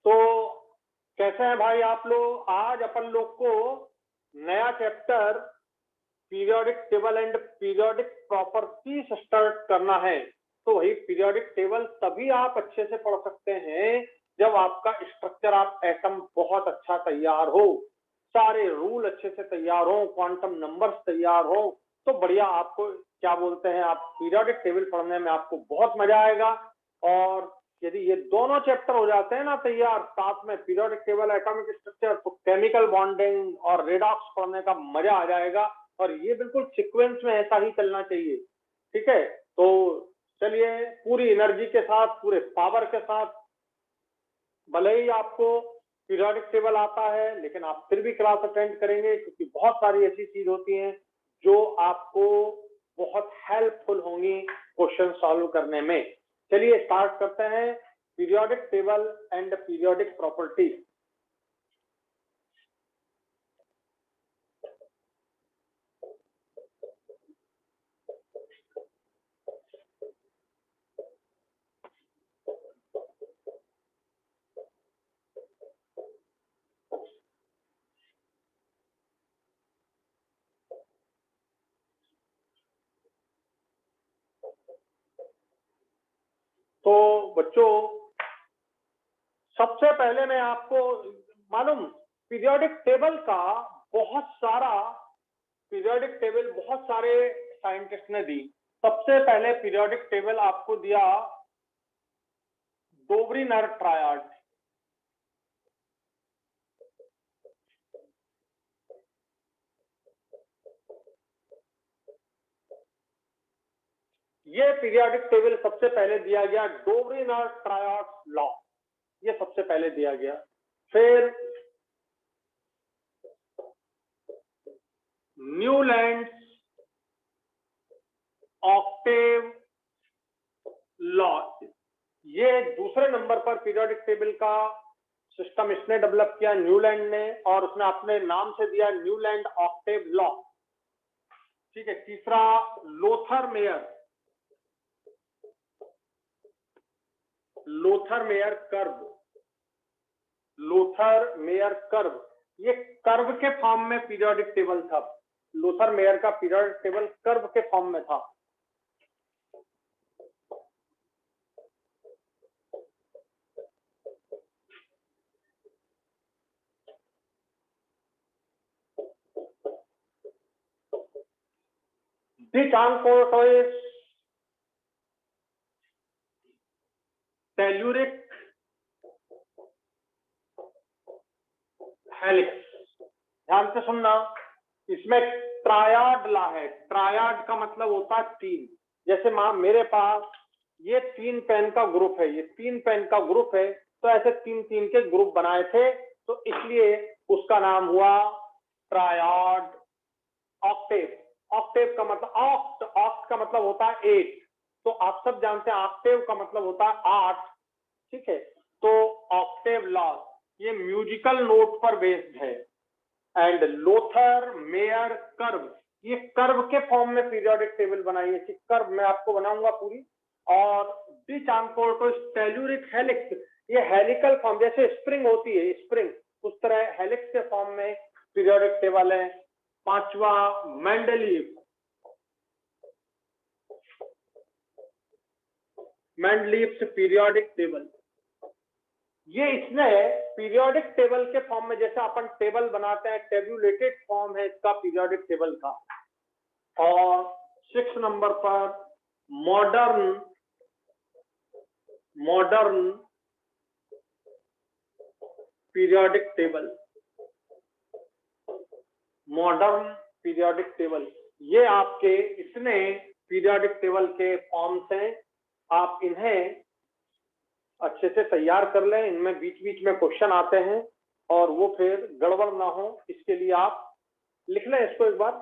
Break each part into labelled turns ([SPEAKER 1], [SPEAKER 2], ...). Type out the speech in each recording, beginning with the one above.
[SPEAKER 1] तो कैसे हैं भाई आप लोग? आज अपन लोग को नया chapter periodic table and periodic properties start करना है। तो वही पीरियोडिक टेबल तभी आप अच्छे से पढ़ सकते हैं जब आपका स्ट्रक्चर ऑफ एटम बहुत अच्छा तैयार हो, सारे रूल अच्छे से तैयार हो, क्वांटम नंबर्स तैयार हो, तो बढ़िया आपको क्या बोलते हैं, आप पीरियोडिक टेबल पढ़ने में आपको बहुत मजा आएगा। और यदि ये दोनों चैप्टर हो जाते हैं ना तैयार, साथ में पीरियोडिक टेबल, एटॉमिक स्ट्रक्चर, तो केमिकल बॉन्डिंग और रेडॉक्स पढ़ने का मजा आ जाएगा। और ये बिल्कुल सीक्वेंस में ऐसा ही चलना चाहिए, ठीक है? तो चलिए पूरी एनर्जी के साथ, पूरे पावर के साथ, भले ही आपको पीरियोडिक टेबल आता है लेकिन आप फिर भी क्लास अटेंड करेंगे, क्योंकि बहुत सारी ऐसी चीज होती हैं जो आपको बहुत हेल्पफुल होंगी क्वेश्चन सॉल्व करने में। चलिए स्टार्ट करते हैं periodic table and periodic property. तो बच्चों, सबसे पहले मैं आपको मालूम, पीरियोडिक टेबल का बहुत सारा पीरियोडिक टेबल बहुत सारे साइंटिस्ट ने दी। सबसे पहले पीरियोडिक टेबल आपको दिया डोबरिनर ट्रायड। ये पीरियोडिक टेबल सबसे पहले दिया गया, डोबरिनर ट्रायड लॉ, ये सबसे पहले दिया गया। फिर न्यूलैंड ऑक्टेव लॉ, ये दूसरे नंबर पर पीरियोडिक टेबल का सिस्टम इसने डेवलप किया, न्यूलैंड ने, और उसने अपने नाम से दिया न्यूलैंड ऑक्टेव लॉ। ठीक है। तीसरा Lothar Meyer, Lothar Meyer curve, Lothar Meyer curve, ये कर्व के फॉर्म में पीरियोडिक टेबल था। लोथर मेयर का पीरियोडिक टेबल कर्व के फॉर्म में था। डी ट्रांसपोर्टर्स टेल्यूरिक हेलिक्स, ध्यान से सुनना, इसमें ट्रायड ला है। ट्रायड का मतलब होता है तीन। जैसे मां मेरे पास ये 3 पेन का ग्रुप है, ये 3 पेन का ग्रुप है, तो ऐसे 3-3 के ग्रुप बनाए थे, तो इसलिए उसका नाम हुआ ट्रायड ऑक्टेव। ऑक्टेव का मतलब ऑक्ट, ऑक्ट का मतलब होता है 8, तो आप सब जानते हैं ऑक्टेव का मतलब होता है 8। ठीक है। तो ऑक्टेव लॉ ये म्यूजिकल नोट पर बेस्ड है। एंड लोथर मेयर कर्व, ये कर्व के फॉर्म में पीरियोडिक टेबल बनाई है, कर्व मैं आपको बनाऊंगा पूरी। और डी ट्रांसपोर्टर्स टेल्यूरिक हेलिक्स, ये हेलिकल फॉर्म, जैसे स्प्रिंग होती है स्प्रिंग, उस तरह हेलिक्स के फॉर्म में पीरियोडिक टेबल है। पांचवा मेंडलीव, मेंडलीव्स पीरियोडिक टेबल, ये इसने पीरियोडिक टेबल के फॉर्म में, जैसे अपन टेबल बनाते हैं, टेबुलेटेड फॉर्म है इसका पीरियोडिक टेबल का। और 6 नंबर पर modern, modern periodic table, modern periodic table, ये आपके इतने पीरियोडिक टेबल के फॉर्म्स हैं। आप इन्हें अच्छे से तैयार कर लें, इनमें बीच बीच में क्वेश्चन आते हैं और वो फिर गड़बड़ ना हो, इसके लिए आप लिख लें इसको एक बार।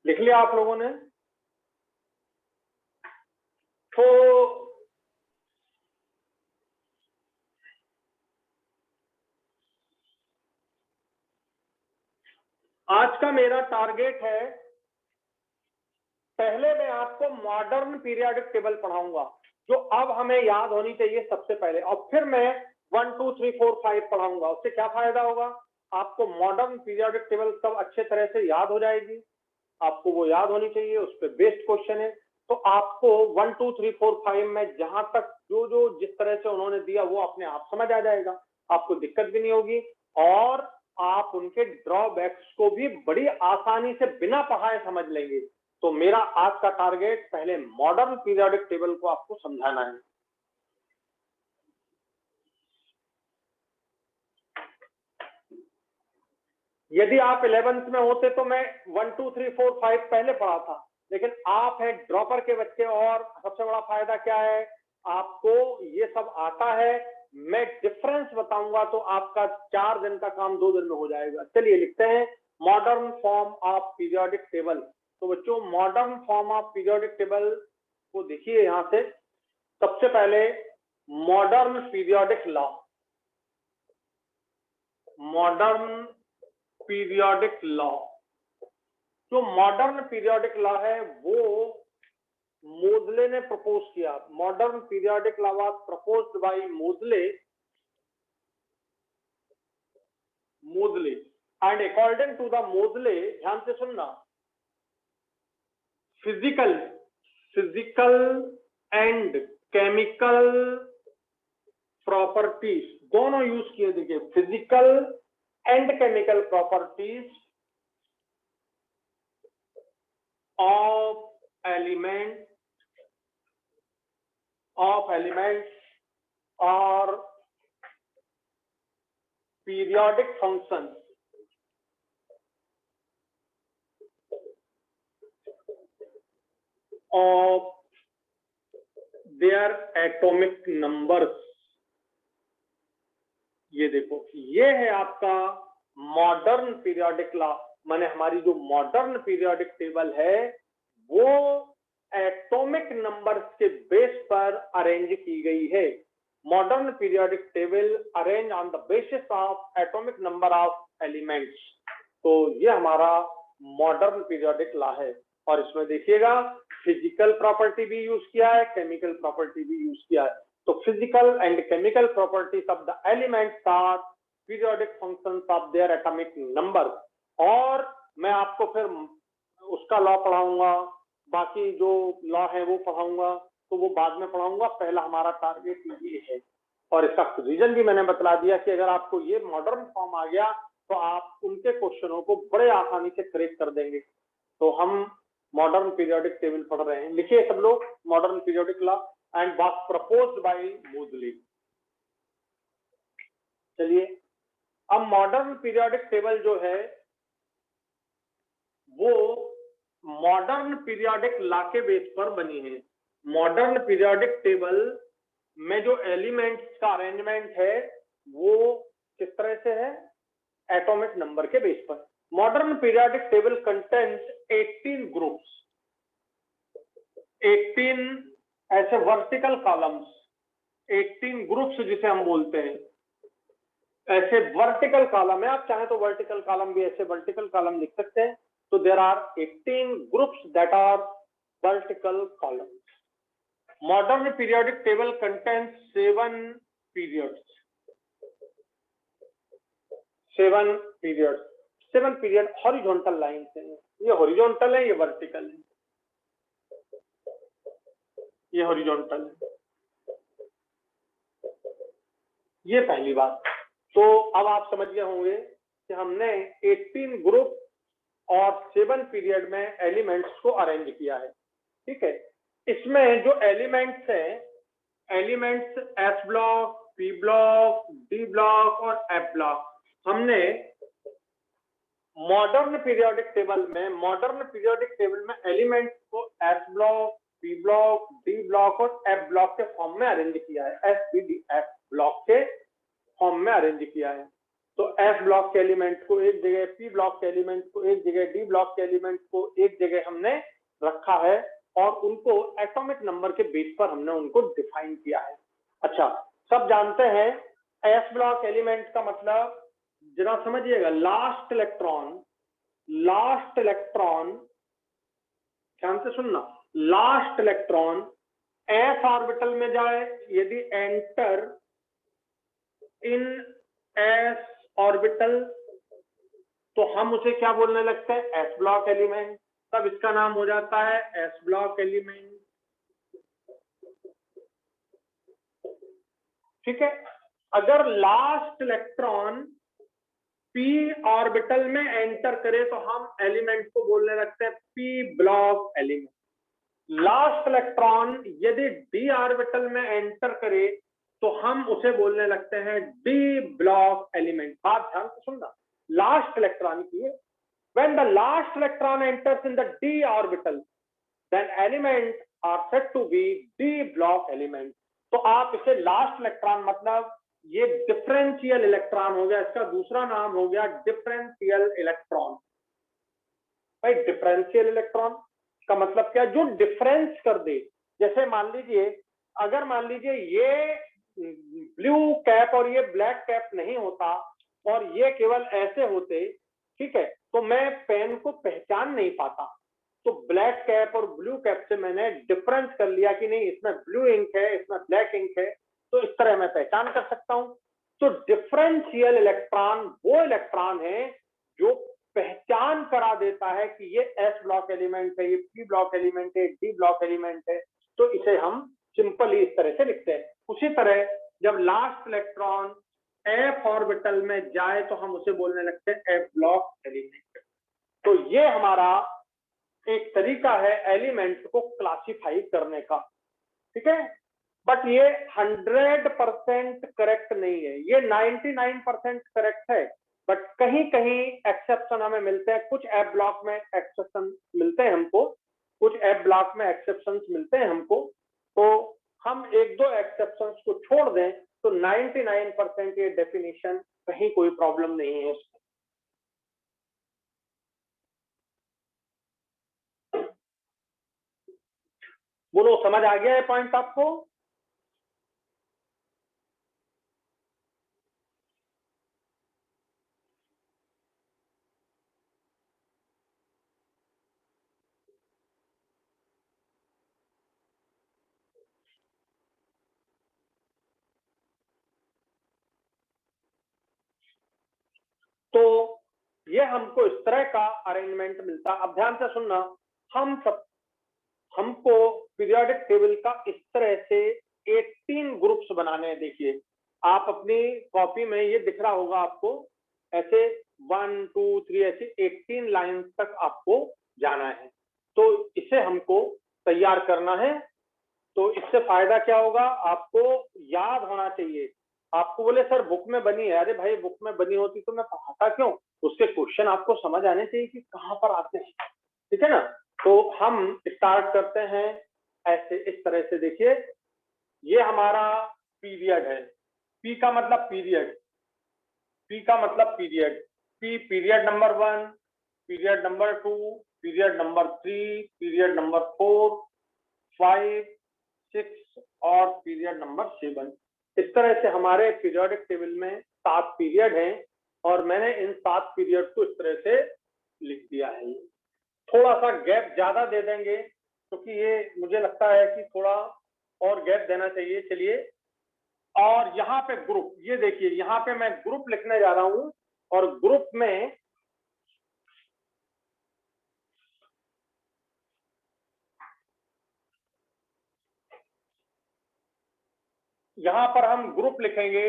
[SPEAKER 1] लिख लिया आप लोगों ने? तो आज का मेरा टारगेट है, पहले मैं आपको मॉडर्न पीरियोडिक टेबल पढ़ाऊंगा जो अब हमें याद होनी चाहिए सबसे पहले, और फिर मैं 1 2 3 4 5 पढ़ाऊंगा। उससे क्या फायदा होगा? आपको मॉडर्न पीरियोडिक टेबल सब अच्छे तरह से याद हो जाएगी, आपको वो याद होनी चाहिए, उस पर बेस्ड क्वेश्चन है। तो आपको 1 2 3 4 5 में जहां तक जो जो जिस तरह से उन्होंने दिया वो अपने आप समझ आ जाएगा, आपको दिक्कत भी नहीं होगी, और आप उनके ड्रॉबैक्स को भी बड़ी आसानी से बिना पढ़ाए समझ लेंगे। तो मेरा आज का टारगेट पहले मॉडर्न पीरियोडिक टेबल को आपको समझाना है। यदि आप 11th में होते तो मैं 1 2 3 4 5 पहले पढ़ा था, लेकिन आप हैं ड्रॉपर के बच्चे, और सबसे बड़ा फायदा क्या है, आपको ये सब आता है, मैं डिफरेंस बताऊंगा तो आपका 4 दिन का काम 2 दिन में हो जाएगा। चलिए लिखते हैं modern form of periodic table. तो बच्चों modern form of periodic table को देखिए, यहां से सबसे पहले modern periodic law, modern periodic law. जो मॉडर्न पीरियोडिक लॉ है वो मोजले ने प्रपोज किया। Modern periodic law was proposed by मोजले, एंड अकॉर्डिंग टू द मोजले, ध्यान से सुनना, फिजिकल एंड केमिकल प्रॉपर्टीज दोनों यूज किए। देखिए physical and chemical properties of element और periodic functions of their atomic numbers। ये देखो, ये है आपका मॉडर्न पीरियोडिक लॉ, माने हमारी जो मॉडर्न पीरियोडिक टेबल है वो एटॉमिक नंबर्स के बेस पर अरेंज की गई है। Modern periodic table arrange on the basis of atomic number of elements. तो ये हमारा मॉडर्न पीरियोडिक लॉ है, और इसमें देखिएगा फिजिकल प्रॉपर्टी भी यूज किया है, केमिकल प्रॉपर्टी भी यूज किया है। तो physical and chemical properties of the elements are periodic functions of their atomic number. और मैं आपको फिर उसका लॉ पढ़ाऊंगा, बाकी जो लॉ है वो पढ़ाऊंगा, तो वो बाद में पढ़ाऊंगा। पहला हमारा टारगेट ये है, और इसका रीजन भी मैंने बतला दिया कि अगर आपको ये मॉडर्न फॉर्म आ गया तो आप उनके क्वेश्चनों को बड़े आसानी से करेक्ट कर देंगे। तो हम मॉडर्न पीरियोडिक टेबल पढ़ रहे हैं। लिखिए सब लोग, modern periodic law and was proposed by मोजले। चलिए, अब मॉडर्न पीरियोडिक टेबल जो है वो मॉडर्न पीरियोडिक लॉ के बेस पर बनी है। मॉडर्न पीरियोडिक टेबल में जो एलिमेंट्स का अरेंजमेंट है वो किस तरह से है, एटॉमिक नंबर के बेस पर। Modern periodic table contains 18 groups, 18 ऐसे वर्टिकल कॉलम्स, 18 ग्रुप्स जिसे हम बोलते हैं, ऐसे वर्टिकल कॉलम है। आप चाहे तो वर्टिकल कॉलम भी ऐसे वर्टिकल कॉलम लिख सकते हैं। तो there are 18 groups that are vertical columns. Modern periodic table contains 7 periods, 7 periods, 7 period horizontal line से। ये हॉरिजॉन्टल है, ये वर्टिकल है, ये हॉरिजॉन्टल है। ये पहली बात। तो अब आप समझ गए होंगे कि हमने 18 ग्रुप और 7 पीरियड में एलिमेंट्स को अरेंज किया है। ठीक है, इसमें जो एलिमेंट्स हैं, elements S block, P block, D block और एफ ब्लॉक, हमने मॉडर्न पीरियोडिक टेबल में एलिमेंट्स को S block, P block, D block और एफ ब्लॉक के फॉर्म में अरेंज किया है। S P D F block के फॉर्म में अरेंज किया है। तो एस ब्लॉक के एलिमेंट को एक जगह, पी ब्लॉक के एलिमेंट को एक जगह, डी ब्लॉक के एलिमेंट को एक जगह हमने रखा है और उनको एटॉमिक नंबर के बेस पर हमने उनको डिफाइन किया है। अच्छा, सब जानते हैं एस ब्लॉक एलिमेंट का मतलब, जरा समझिएगा, लास्ट इलेक्ट्रॉन, लास्ट इलेक्ट्रॉन, ध्यान से सुनना, लास्ट इलेक्ट्रॉन एस ऑर्बिटल में जाए, यदि एंटर इन एस ऑर्बिटल, तो हम उसे क्या बोलने लगते हैं, एस ब्लॉक एलिमेंट। तब इसका नाम हो जाता है एस ब्लॉक एलिमेंट। ठीक है, अगर लास्ट इलेक्ट्रॉन पी ऑर्बिटल में एंटर करे तो हम एलिमेंट को बोलने लगते हैं P block element. Last electron यदि डी ऑर्बिटल में एंटर करे तो हम उसे बोलने लगते हैं डी ब्लॉक एलिमेंट। बात ध्यान से सुनना, लास्ट इलेक्ट्रॉन की, when the last electron enters in the d orbital then element are said to be d block element। तो आप इसे लास्ट इलेक्ट्रॉन मतलब ये डिफरेंशियल इलेक्ट्रॉन हो गया, इसका दूसरा नाम हो गया डिफरेंशियल इलेक्ट्रॉन। भाई डिफरेंशियल इलेक्ट्रॉन का मतलब क्या, जो डिफरेंस कर दे। जैसे मान लीजिए, अगर मान लीजिए ये ब्लू कैप और ये ब्लैक कैप नहीं होता और ये केवल ऐसे होते, ठीक है, तो मैं पेन को पहचान नहीं पाता। तो ब्लैक कैप और ब्लू कैप से मैंने डिफरेंस कर लिया कि नहीं इसमें ब्लू इंक है, इसमें ब्लैक इंक है, तो इस तरह मैं पहचान कर सकता हूं। तो डिफरेंशियल इलेक्ट्रॉन वो इलेक्ट्रॉन है जो पहचान करा देता है कि ये एस ब्लॉक एलिमेंट है, ये पी ब्लॉक एलिमेंट है, डी ब्लॉक एलिमेंट है। तो इसे हम सिंपली इस तरह से लिखते हैं। उसी तरह जब लास्ट इलेक्ट्रॉन एफ ऑर्बिटल में जाए तो हम उसे बोलने लगते हैं एफ ब्लॉक एलिमेंट। तो ये हमारा एक तरीका है एलिमेंट को क्लासिफाई करने का, ठीक है। बट ये 100% करेक्ट नहीं है, ये 99% करेक्ट है, बट कहीं कहीं एक्सेप्शन हमें मिलते हैं। कुछ एफ ब्लॉक में एक्सेप्शन मिलते हैं हमको, कुछ एफ ब्लॉक में एक्सेप्शन मिलते हैं हमको, तो हम एक दो एक्सेप्शंस को छोड़ दें तो 99% ये डेफिनेशन कहीं कोई प्रॉब्लम नहीं है उसमें। बोलो, समझ आ गया है पॉइंट आपको? तो ये हमको इस तरह का अरेंजमेंट मिलता। अब ध्यान से सुनना, हमको पीरियोडिक टेबल का इस तरह से 18 ग्रुप्स बनाने हैं। देखिए आप अपनी कॉपी में ये दिख रहा होगा आपको, ऐसे 1 2 3 ऐसे 18 लाइन तक आपको जाना है। तो इसे हमको तैयार करना है। तो इससे फायदा क्या होगा, आपको याद होना चाहिए। आपको बोले सर बुक में बनी है, अरे भाई बुक में बनी होती तो मैं पढ़ाता क्यों, उसके क्वेश्चन आपको समझ आने चाहिए कि कहाँ पर आते हैं, ठीक है ना। तो हम स्टार्ट करते हैं ऐसे, इस तरह से। देखिए ये हमारा पीरियड है, पी का मतलब पीरियड, पी का मतलब period, P period number 1, period number 2, period number 3, period number 4, 5, 6 और पीरियड नंबर 7। इस तरह से हमारे पीरियोडिक टेबल में 7 पीरियड हैं और मैंने इन 7 पीरियड को इस तरह से लिख दिया है। थोड़ा सा गैप ज्यादा दे देंगे क्योंकि ये मुझे लगता है कि थोड़ा और गैप देना चाहिए। चलिए, और यहाँ पे ग्रुप, ये देखिए यहाँ पे मैं ग्रुप लिखने जा रहा हूं और ग्रुप में यहाँ पर हम ग्रुप लिखेंगे।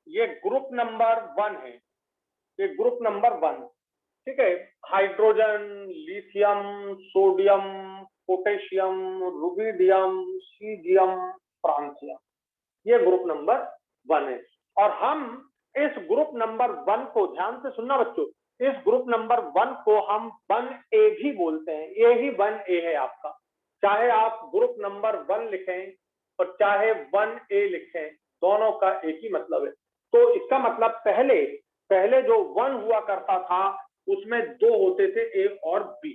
[SPEAKER 1] ये ग्रुप नंबर 1 है, ये ग्रुप नंबर 1, ठीक है। Hydrogen, lithium, sodium, potassium, rubidium, caesium, francium, ये ग्रुप नंबर 1 है। और हम इस ग्रुप नंबर 1 को, ध्यान से सुनना बच्चों, इस ग्रुप नंबर 1 को हम 1A भी बोलते हैं। ये ही 1A है आपका, चाहे आप ग्रुप नंबर 1 लिखें और चाहे 1A लिखें, दोनों का एक ही मतलब है। तो इसका मतलब पहले पहले जो 1 हुआ करता था उसमें 2 होते थे, ए और बी।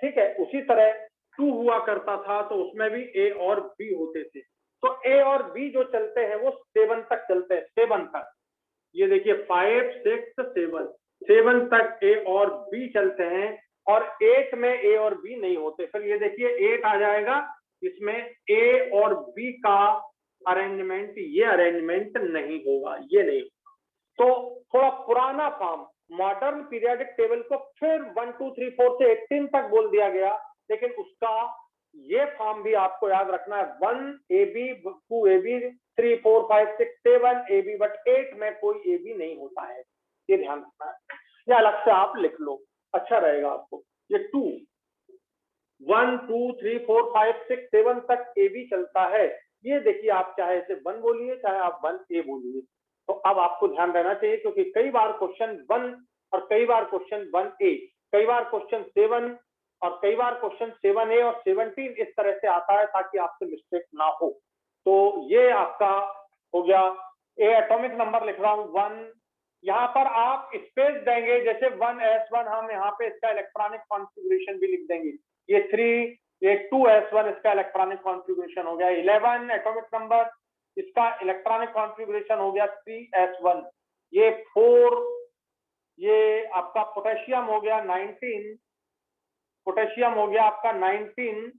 [SPEAKER 1] ठीक है, उसी तरह 2 हुआ करता था तो उसमें भी ए और बी होते थे। तो ए और बी जो चलते हैं वो 7 तक चलते हैं, 7 तक। ये देखिए 5, 6, 7, 7 तक ए और बी चलते हैं, और 8 में ए और बी नहीं होते। फिर ये देखिए 8 आ जाएगा, इसमें ए और बी का अरेंजमेंट, ये अरेंजमेंट नहीं होगा, ये नहीं। तो थोड़ा पुराना फॉर्म मॉडर्न पीरियोडिक टेबल को फिर 1 2 3 4 से 18 तक बोल दिया गया, लेकिन उसका ये फॉर्म भी आपको याद रखना है, 1 AB 2 AB 3 4 5 6 7 AB, बट 8 में कोई AB नहीं होता है, ये ध्यान रखना है। या अलग से आप लिख लो, अच्छा रहेगा आपको। ये 2 1 2 3 4 5 6 7 तक AB चलता है। ये देखिए, आप चाहे इसे 1 बोलिए चाहे आप 1A बोलिए। तो अब आपको ध्यान रहना चाहिए, क्योंकि कई बार क्वेश्चन 1 और कई बार क्वेश्चन 1A, कई बार क्वेश्चन 7 और कई बार क्वेश्चन 7A और 17 इस तरह से आता है, ताकि आपसे मिस्टेक ना हो। तो ये आपका हो गया। ए एटॉमिक नंबर लिख रहा हूं 1, यहाँ पर आप स्पेस देंगे, जैसे 1s1, हम यहाँ पे इसका इलेक्ट्रॉनिक कॉन्फ़िगरेशन भी लिख देंगे। ये 3, ये 2s1 इसका इलेक्ट्रॉनिक कॉन्फ़िगरेशन हो गया। 11 एटॉमिक नंबर, इसका इलेक्ट्रॉनिक कॉन्फ़िगरेशन हो गया 3s1। ये 4, ये आपका पोटेशियम हो गया 19, पोटेशियम हो गया आपका 19,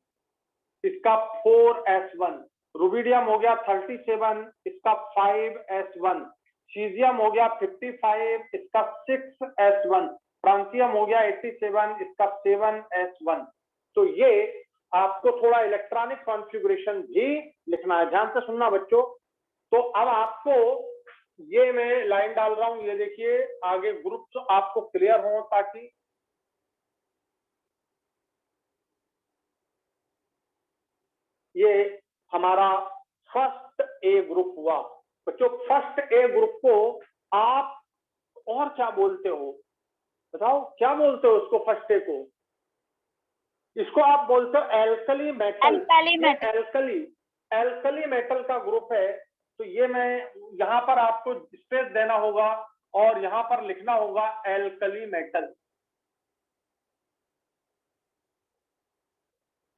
[SPEAKER 1] इसका 4s1। रुबिडियम हो गया 37, इसका 5s1। सीजियम हो गया 55, इसका 6s1। फ्रांसियम हो गया 87, इसका 7s1। तो ये आपको थोड़ा इलेक्ट्रॉनिक कॉन्फ़िगरेशन भी लिखना है, ध्यान से सुनना बच्चों। तो अब आपको ये मैं लाइन डाल रहा हूं, ये देखिए आगे ग्रुप्स आपको क्लियर हो, ताकि ये हमारा फर्स्ट ए ग्रुप हुआ। बच्चों फर्स्ट ए ग्रुप को आप और क्या बोलते हो, बताओ क्या बोलते हो उसको? फर्स्ट ए को, इसको आप बोलते हो एल्कली मेटल। एल्कली मेटल का ग्रुप है। तो ये मैं यहाँ पर आपको स्पेस देना होगा और यहाँ पर लिखना होगा एल्कली मेटल।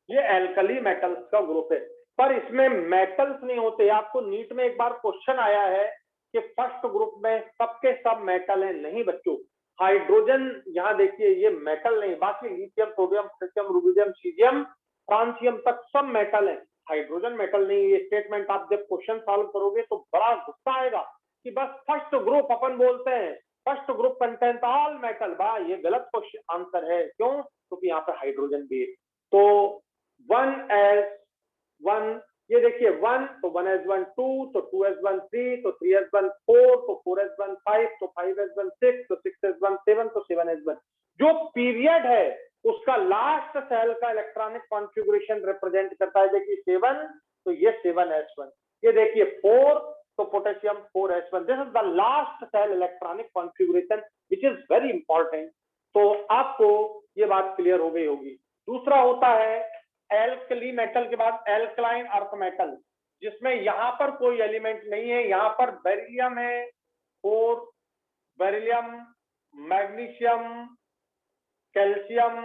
[SPEAKER 1] ये एल्कली मेटल्स का ग्रुप है, पर इसमें मेटल्स नहीं होते। आपको नीट में एक बार क्वेश्चन आया है कि फर्स्ट ग्रुप में सबके सब मेटल हैं। नहीं बच्चों, हाइड्रोजन यहाँ देखिए ये मेटल नहीं, बाकी lithium, sodium, potassium, rubidium, caesium, francium तक सब मेटल है, हाइड्रोजन मेटल नहीं। ये स्टेटमेंट आप जब क्वेश्चन सॉल्व करोगे तो बड़ा गुस्सा आएगा कि बस फर्स्ट ग्रुप अपन बोलते हैं, first group content all metal. बा ये गलत क्वेश्चन आंसर है, क्यों? क्योंकि यहाँ पे हाइड्रोजन भी है। तो 1s1, ये देखिए 1, तो 1s1 2, तो 2s1 3, तो 3s1 4, तो 4s1 5, तो 5s1 6, तो 6s1 7, तो 7s1। जो पीरियड है उसका लास्ट सेल का इलेक्ट्रॉनिक कॉन्फ़िगरेशन रिप्रेजेंट करता है। देखिए 7, तो ये 7s1। ये देखिए 4, तो potassium 4s1। This is the last shell electronic configuration which is very important. तो आपको ये बात क्लियर हो गई होगी। दूसरा होता है एल्कली मेटल के बाद एल्कलाइन अर्थ मेटल, जिसमें यहां पर कोई एलिमेंट नहीं है। यहां पर बेरिलियम है, और beryllium, magnesium, calcium,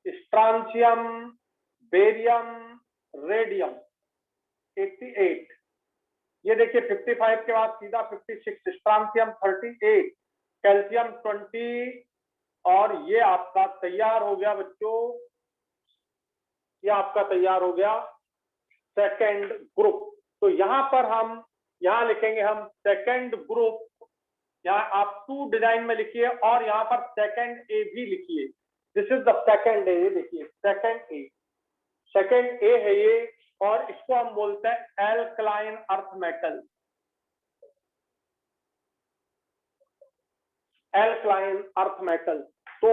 [SPEAKER 1] स्ट्रांशियम, barium, radium 88। ये देखिए 55 के बाद सीधा 56, स्ट्रांशियम 38, कैल्शियम 20, और ये आपका तैयार हो गया बच्चों, ये आपका तैयार हो गया सेकंड ग्रुप। तो यहां पर हम यहां लिखेंगे हम सेकंड ग्रुप। यहाँ आप 2 डिजाइन में लिखिए और यहाँ पर सेकंड ए भी लिखिए। दिस इज द सेकंड ए। देखिए सेकंड ए, सेकंड ए है ये, और इसको हम बोलते हैं alkaline earth metal. Alkaline earth metal. तो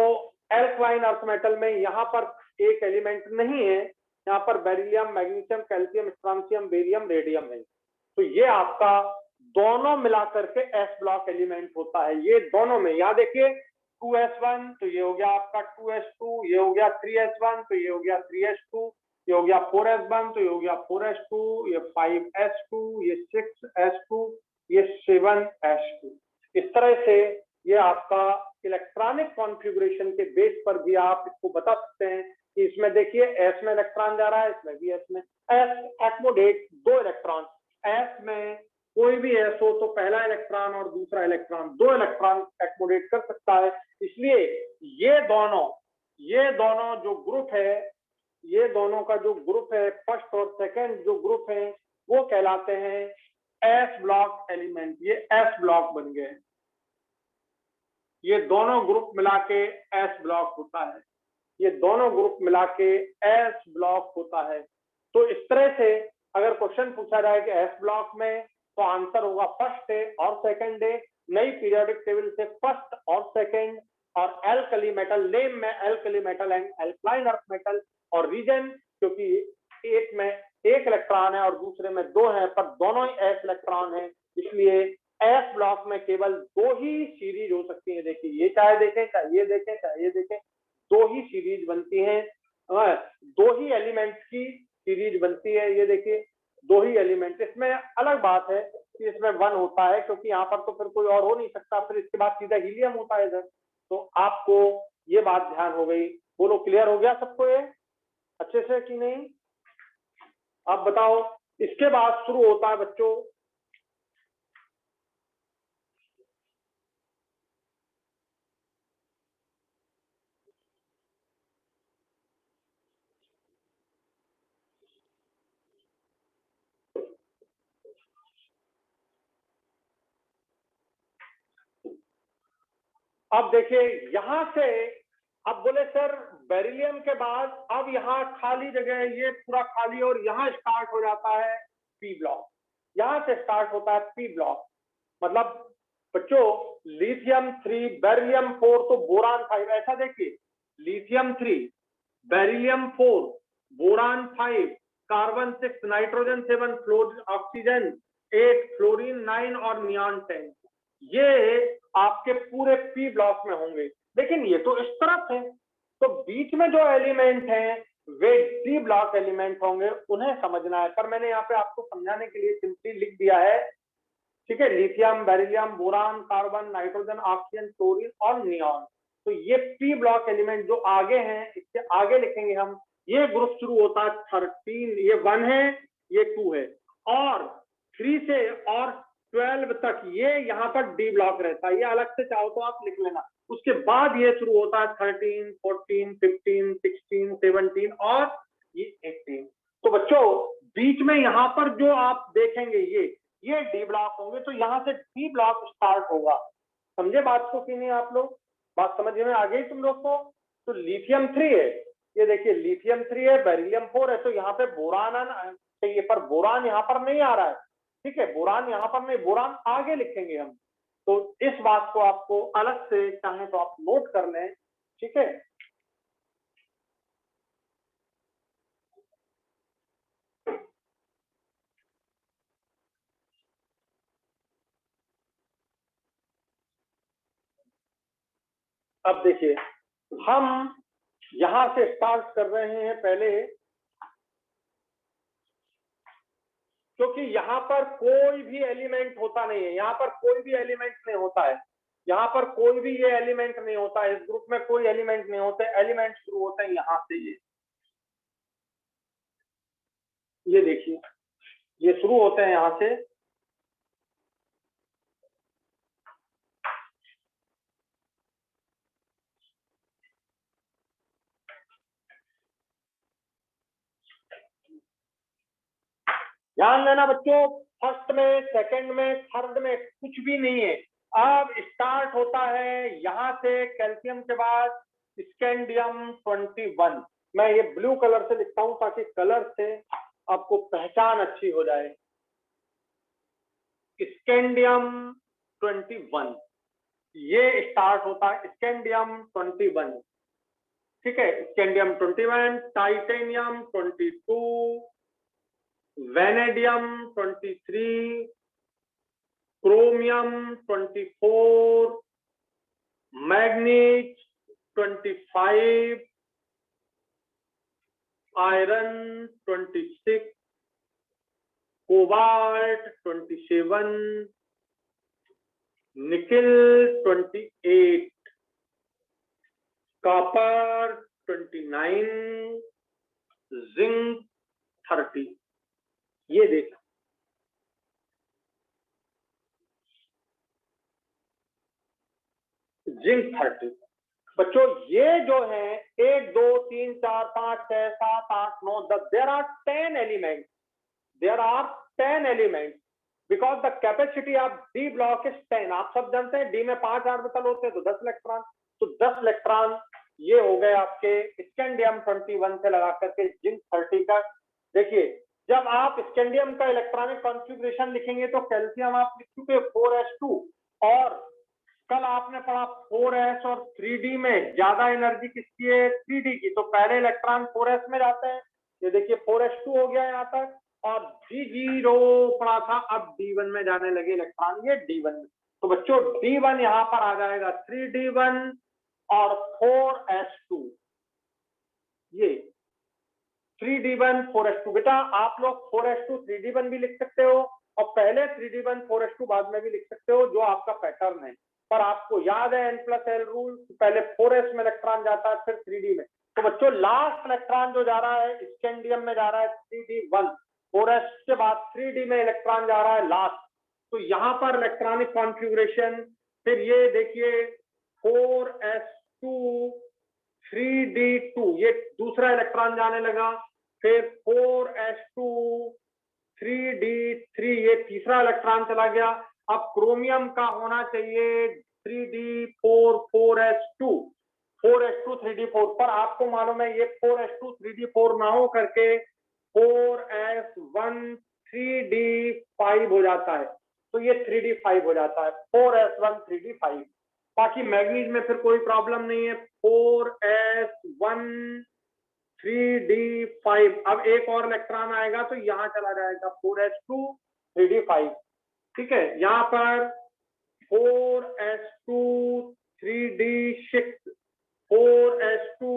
[SPEAKER 1] एल्कलाइन अर्थ मेटल में यहाँ पर एक एलिमेंट नहीं है, यहाँ पर beryllium, magnesium, calcium, स्ट्रांशियम, barium, radium है। तो ये आपका दोनों मिलाकर के एस ब्लॉक एलिमेंट होता है। ये दोनों में यहाँ देखिए 2s1, तो ये हो गया आपका 2s2, ये हो गया 3s1, तो ये हो गया 3s2, ये हो गया 4s1, तो ये हो गया 4s2, ये 5s2, ये 6s2, ये 7s2। इस तरह से ये आपका इलेक्ट्रॉनिक कॉन्फ़िगरेशन के बेस पर भी आप इसको बता सकते हैं कि इसमें देखिए एस में इलेक्ट्रॉन जा रहा है, इसमें भी एस में। एस एक्मोडेट दो इलेक्ट्रॉन, एस में कोई भी एस हो तो पहला इलेक्ट्रॉन और दूसरा इलेक्ट्रॉन, दो इलेक्ट्रॉन एक्मोडेट कर सकता है। इसलिए ये दोनों जो ग्रुप है, ये दोनों का जो ग्रुप है, फर्स्ट और सेकंड जो ग्रुप है, वो कहलाते हैं एस ब्लॉक एलिमेंट। ये एस ब्लॉक बन गए, ये दोनों ग्रुप मिला के एस ब्लॉक होता है, ये दोनों ग्रुप मिला के एस ब्लॉक होता है। तो इस तरह से अगर क्वेश्चन पूछा जाए कि एस ब्लॉक में, तो आंसर होगा फर्स्ट डे और सेकंड डे। नई पीरियोडिक टेबल से फर्स्ट और सेकंड, और एल्कली मेटल, नेम में alkali metal and alkaline earth metal, और रीजन क्योंकि एक में एक इलेक्ट्रॉन है और दूसरे में दो है, पर दोनों ही एस इलेक्ट्रॉन है, इसलिए एस ब्लॉक में केवल दो ही सीरीज हो सकती है। देखिए ये चाहे देखें, चाहे ये देखें, चाहे ये देखें, दो ही सीरीज बनती हैं, दो ही एलिमेंट्स की सीरीज बनती है। ये देखिए दो ही एलिमेंट। इसमें अलग बात है कि इसमें वन होता है, क्योंकि यहाँ पर तो फिर कोई और हो नहीं सकता, फिर इसके बाद सीधा हीलियम होता है इधर। तो आपको ये बात ध्यान हो गई। बोलो क्लियर हो गया सबको ये अच्छे से कि नहीं? आप बताओ। इसके बाद शुरू होता है बच्चों अब देखिए यहां से, अब बोले सर बेरिलियम के बाद अब यहाँ खाली जगह है, ये पूरा खाली, और यहाँ स्टार्ट हो जाता है पी ब्लॉक। यहाँ से स्टार्ट होता है पी ब्लॉक। मतलब बच्चों लिथियम 3 बेरिलियम 4 तो बोरान 5, ऐसा देखिए lithium 3 beryllium 4 boron 5 carbon 6 nitrogen 7 floor oxygen 8 fluorine 9 और नियॉन 10, ये आपके पूरे पी ब्लॉक में होंगे। लेकिन ये तो इस तरफ है, तो बीच में जो एलिमेंट हैं वे डी ब्लॉक एलिमेंट होंगे, उन्हें समझना है। पर मैंने यहाँ पे आपको समझाने के लिए सिंपली लिख दिया है, ठीक है, lithium beryllium boron carbon nitrogen oxygen chlorine और नियॉन। तो ये पी ब्लॉक एलिमेंट जो आगे हैं, इसके आगे लिखेंगे हम, ये ग्रुप शुरू होता है 13, ये 1 है, ये 2 है, और 3 से और 12 तक ये यहाँ पर डी ब्लॉक रहता है। ये अलग से चाहो तो आप लिख लेना। उसके बाद ये शुरू होता है 13, 14, 15, 16, 17 और ये 18। तो बच्चों बीच में यहाँ पर जो आप देखेंगे ये डी ब्लॉक होंगे, तो यहाँ से डी ब्लॉक स्टार्ट होगा। समझे बात को कि नहीं आप लोग? बात समझ में आ गई तुम लोग को? तो लिथियम 3 है, ये देखिए लिथियम 3 है, बेरिलियम 4 है, तो यहाँ पे बोरान आना चाहिए, पर बोरान यहाँ पर नहीं आ रहा है। ठीक है, बोरान यहाँ पर नहीं, बोरान आगे लिखेंगे हम। तो इस बात को आपको अलग से चाहे तो आप नोट कर लें। ठीक है, अब देखिए हम यहां से स्टार्ट कर रहे हैं पहले, क्योंकि यहाँ पर कोई भी एलिमेंट होता नहीं है, यहाँ पर कोई भी एलिमेंट नहीं होता है, यहाँ पर कोई भी ये एलिमेंट नहीं होता है, इस ग्रुप में कोई एलिमेंट नहीं होते। एलिमेंट शुरू होते हैं यहाँ से, ये देखिए ये शुरू होते हैं यहाँ से। ध्यान देना बच्चों, फर्स्ट में, सेकंड में, थर्ड में कुछ भी नहीं है। अब स्टार्ट होता है यहाँ से, कैल्शियम के बाद स्कैंडियम 21। मैं ये ब्लू कलर से लिखता हूं ताकि कलर से आपको पहचान अच्छी हो जाए। स्कैंडियम 21 ये स्टार्ट होता है, स्कैंडियम 21। ठीक है, scandium 21, titanium 22, vanadium 23, chromium 24, manganese 25, iron 26, cobalt 27, nickel 28, copper 29, zinc 30। ये देख, जिंक 30। बच्चों ये जो है 1 2 3 4 5 6 7 8 9 10, there are 10 element, there are 10 element, because the capacity of d block is 10। आप सब जानते हैं डी में 5 ऑर्बिटल होते हैं तो 10 इलेक्ट्रॉन, तो 10 इलेक्ट्रॉन ये हो गए आपके स्कैंडियम 21 से लगा करके जिंक 30 का। देखिए जब आप स्कैंडियम का इलेक्ट्रॉनिक कॉन्फ़िगरेशन लिखेंगे तो कैल्शियम आप लिख चुके 4s2, और कल आपने पढ़ा 4s और 3d में ज्यादा एनर्जी किसकी है, 3d की, तो पहले इलेक्ट्रॉन 4s में जाते हैं। ये देखिए 4s2 हो गया यहाँ तक, और d0 पढ़ा था, अब d1 में जाने लगे इलेक्ट्रॉन, ये d1 में। तो बच्चों d1 यहाँ पर आ जाएगा 3d1 और 4s2, ये 3d1 4s2। बेटा आप लोग 4s2 3d1 भी लिख सकते हो, और पहले 3d1 4s2 बाद में भी लिख सकते हो, जो आपका पैटर्न है। पर आपको याद है n+l रूल, पहले 4s में इलेक्ट्रॉन जाता है फिर 3d में। तो बच्चों लास्ट इलेक्ट्रॉन जो जा रहा है स्कैंडियम में जा रहा है 3d1, 4s के बाद 3d में इलेक्ट्रॉन जा रहा है लास्ट। तो यहाँ पर इलेक्ट्रॉनिक कॉन्फ़िगरेशन, फिर ये देखिए 4s2 3d2, ये दूसरा इलेक्ट्रॉन जाने लगा, फिर 4s2 3d3, ये तीसरा इलेक्ट्रॉन चला गया। अब क्रोमियम का होना चाहिए 3d4 4s2, 4s2 3d4, पर आपको मालूम है ये 4s2 3d4 ना हो करके 4s1 3d5 हो जाता है, तो ये 3d5 हो जाता है, 4s1 3d5। बाकी मैग्नीज में फिर कोई प्रॉब्लम नहीं है, 4s1 3d5। अब एक और इलेक्ट्रॉन आएगा तो यहां चला जाएगा 4s2 3d5, ठीक है। यहां पर 4s2 3d6, 4s2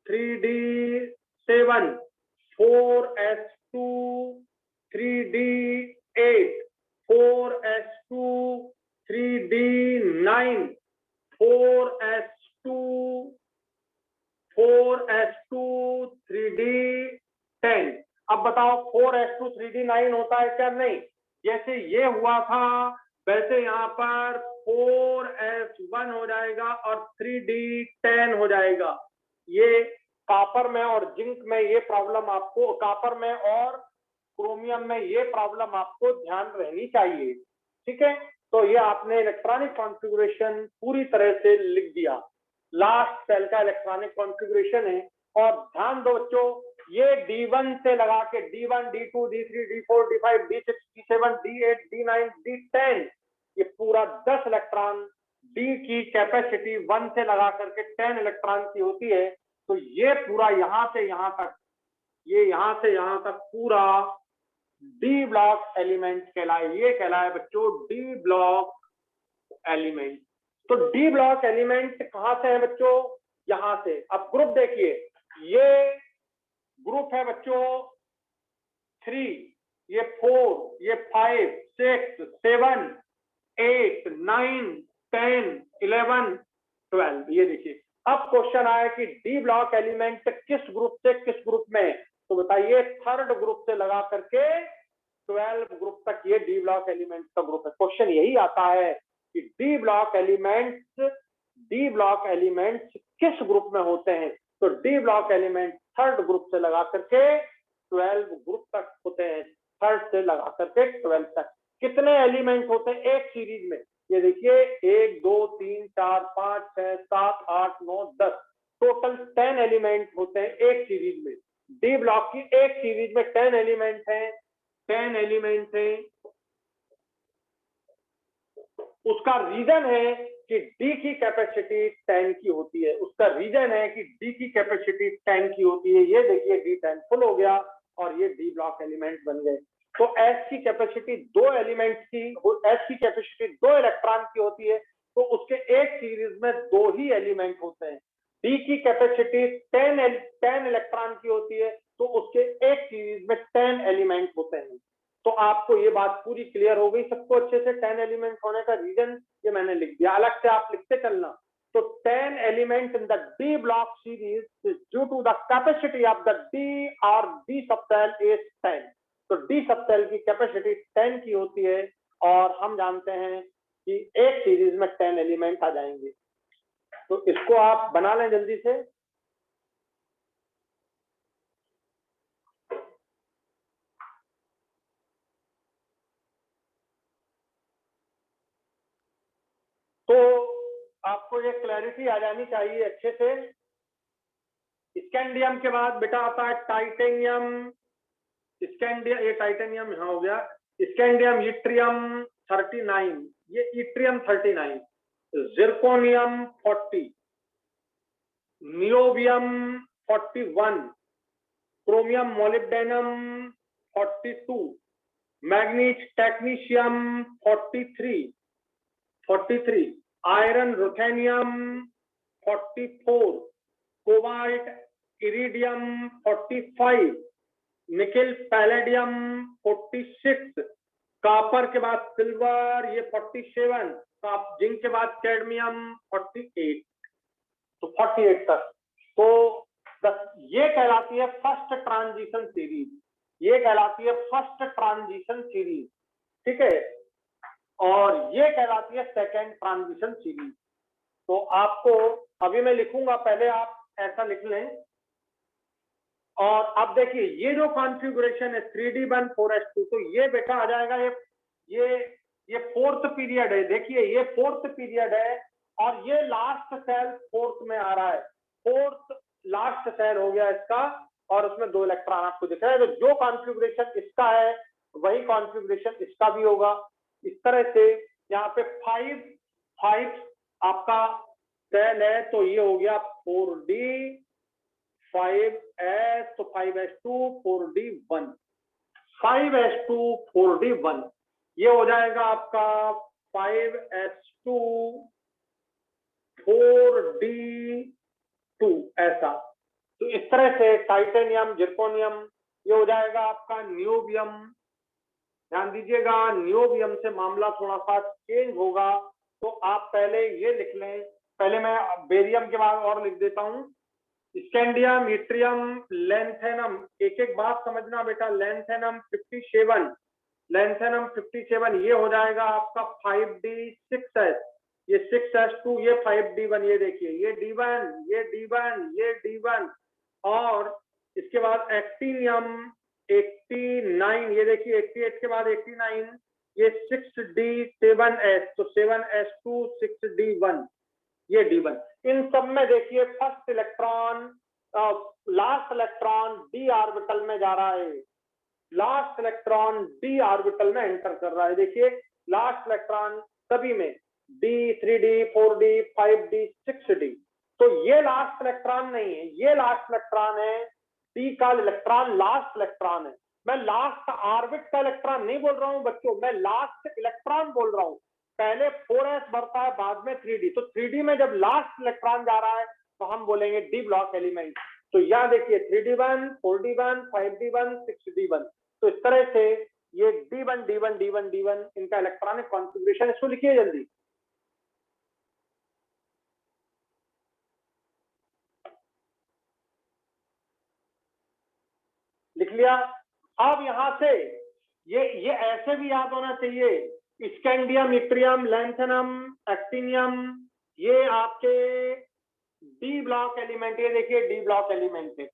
[SPEAKER 1] 3d7, 4s2 3d8, 4s2 3d9, 4s2 3d10। अब बताओ 4s2 3d9 होता है क्या? नहीं, जैसे ये हुआ था वैसे यहाँ पर 4s1 हो जाएगा और 3d10 हो जाएगा। ये कॉपर में और जिंक में ये प्रॉब्लम आपको, कॉपर में और क्रोमियम में ये प्रॉब्लम आपको ध्यान रहनी चाहिए, ठीक है। तो ये आपने इलेक्ट्रॉनिक कॉन्फ़िगरेशन पूरी तरह से लिख दिया, लास्ट सेल का इलेक्ट्रॉनिक कॉन्फ़िगरेशन है। और ध्यान दो बच्चों, ये D1 से लगा के D1 D2 D3 D4 D5 D6 D7 D8 D9 D10, ये पूरा 10 इलेक्ट्रॉन D की कैपेसिटी 1 से लगा करके 10 इलेक्ट्रॉन की होती है। तो ये पूरा यहां से यहां तक, ये यहां से यहां तक पूरा डी ब्लॉक एलिमेंट कहलाए, ये कहलाए बच्चों डी ब्लॉक एलिमेंट। तो डी ब्लॉक एलिमेंट कहां से है बच्चों? यहां से। अब ग्रुप देखिए, ये ग्रुप है बच्चों 3, ये 4, ये 5 6 7 8 9 10 11 12। ये देखिए अब क्वेश्चन आया कि डी ब्लॉक एलिमेंट किस ग्रुप से किस ग्रुप में है, तो बताइए थर्ड ग्रुप से लगा करके 12 ग्रुप तक ये डी ब्लॉक एलिमेंट का ग्रुप है। क्वेश्चन यही आता है कि डी ब्लॉक एलिमेंट्स किस ग्रुप में होते हैं, तो D block element third group से लगा करके 12 ग्रुप तक होते हैं, थर्ड से लगा करके 12 तक। कितने एलिमेंट होते हैं एक सीरीज में? ये देखिए 1 2 3 4 5 6 7 8 9 10, टोटल 10 एलिमेंट होते हैं एक सीरीज में। डी ब्लॉक की एक सीरीज में 10 एलिमेंट हैं, 10 एलिमेंट हैं। उसका रीजन है कि डी की कैपेसिटी 10 की होती है, उसका रीजन है कि डी की कैपेसिटी 10 की होती है। ये देखिए D10 फुल हो गया और ये डी ब्लॉक एलिमेंट बन गए। तो एस की कैपेसिटी 2 एलिमेंट की, एस की कैपेसिटी 2 इलेक्ट्रॉन की होती है, तो उसके एक सीरीज में 2 ही एलिमेंट होते हैं। डी की कैपेसिटी 10 इलेक्ट्रॉन की होती है, तो उसके एक सीरीज में 10 एलिमेंट होते हैं। तो आपको ये बात पूरी क्लियर हो गई सबको अच्छे से। 10 एलिमेंट होने का रीजन ये मैंने लिख दिया, अलग से आप लिखते चलना। तो 10 element in the d block series is due to the capacity of the d और डी सबसेल इज 10। तो डी सबसेल की कैपेसिटी 10 की होती है और हम जानते हैं कि एक सीरीज में 10 एलिमेंट आ जाएंगे। तो इसको आप बना लें जल्दी से। तो आपको ये क्लैरिटी आ जानी चाहिए अच्छे से। स्कैंडियम के बाद बेटा आता है टाइटेनियम। स्कैंडियम, ये टाइटेनियम यहाँ हो गया। स्कैंडियम, इट्रियम 39, ये yttrium 39, zirconium 40, niobium 41, chromium molybdenum 42, manganese technetium 43, iron ruthenium 44, cobalt iridium 45, nickel palladium 46, copper के बाद सिल्वर ये 47, जिंक के बाद कैडमियम 48, तो 48 तक। तो ये कहलाती है फर्स्ट ट्रांजिशन सीरीज, ये कहलाती है फर्स्ट ट्रांजिशन सीरीज, ठीक है। और ये कहलाती है सेकेंड ट्रांजिशन सीरीज। तो आपको अभी मैं लिखूंगा, पहले आप ऐसा लिख लें। और अब देखिए ये जो कॉन्फ़िगरेशन है 3D1 4s2, तो ये बेटा आ जाएगा ये फोर्थ पीरियड है। देखिए ये फोर्थ पीरियड है और ये लास्ट सेल फोर्थ में आ रहा है, फोर्थ लास्ट सेल हो गया इसका, और उसमें 2 इलेक्ट्रॉन आपको दिख रहा है। तो जो कॉन्फ़िगरेशन इसका है वही कॉन्फ़िगरेशन इसका भी होगा। इस तरह से यहाँ पे 5 आपका सेल है, तो ये हो गया 4D 5s, तो 5s2 4D1, 5s2 4D1, ये हो जाएगा आपका 5s2 4D2 ऐसा। तो इस तरह से टाइटेनियम, जिरकोनियम, ये हो जाएगा आपका नियोबियम। ध्यान दीजिएगा नियोबियम से मामला थोड़ा सा चेंज होगा, तो आप पहले ये लिख लें। पहले मैं बेरियम के बाद और लिख देता हूं, स्कैंडियम, इट्रियम, लेंथेनम, एक एक बात समझना बेटा। लेंथेनम 57, लेंथेनम 57, ये हो जाएगा आपका 5D6s, ये 6s2, ये 5D1, ये देखिए ये D1, ये D1, ये D1। और इसके बाद एक्टिनियम 89, ये देखिए 88 के बाद 89, ये 6D7s, तो 7s2 6D1, ये D1। इन सब में देखिए first electron last electron D orbital में जा रहा है, लास्ट इलेक्ट्रॉन डी ऑर्बिटल में एंटर कर रहा है। देखिए लास्ट इलेक्ट्रॉन सभी में D, 3D, 4D, 5D, 6D। तो ये लास्ट इलेक्ट्रॉन नहीं है, ये लास्ट इलेक्ट्रॉन है, डी का इलेक्ट्रॉन लास्ट इलेक्ट्रॉन है। मैं लास्ट ऑर्बिट का इलेक्ट्रॉन नहीं बोल रहा हूं बच्चों, मैं लास्ट इलेक्ट्रॉन बोल रहा हूं। पहले 4s बढ़ता है, बाद में 3D। तो 3D में जब लास्ट इलेक्ट्रॉन जा रहा है तो हम बोलेंगे डी ब्लॉक एलिमेंट। तो यहाँ देखिए 3D1, 4D1, 5D1, 6D1। तो इस तरह से ये D1, D1, D1, D1 इनका इलेक्ट्रॉनिक कॉन्फ़िगरेशन। इसको लिखिए जल्दी। लिख लिया। अब यहां से ये ऐसे भी याद होना चाहिए, स्कैंडियम, इट्रियम, लैंथेनम, एक्टिनियम, ये आपके डी ब्लॉक एलिमेंट। ये देखिए डी ब्लॉक एलिमेंट है,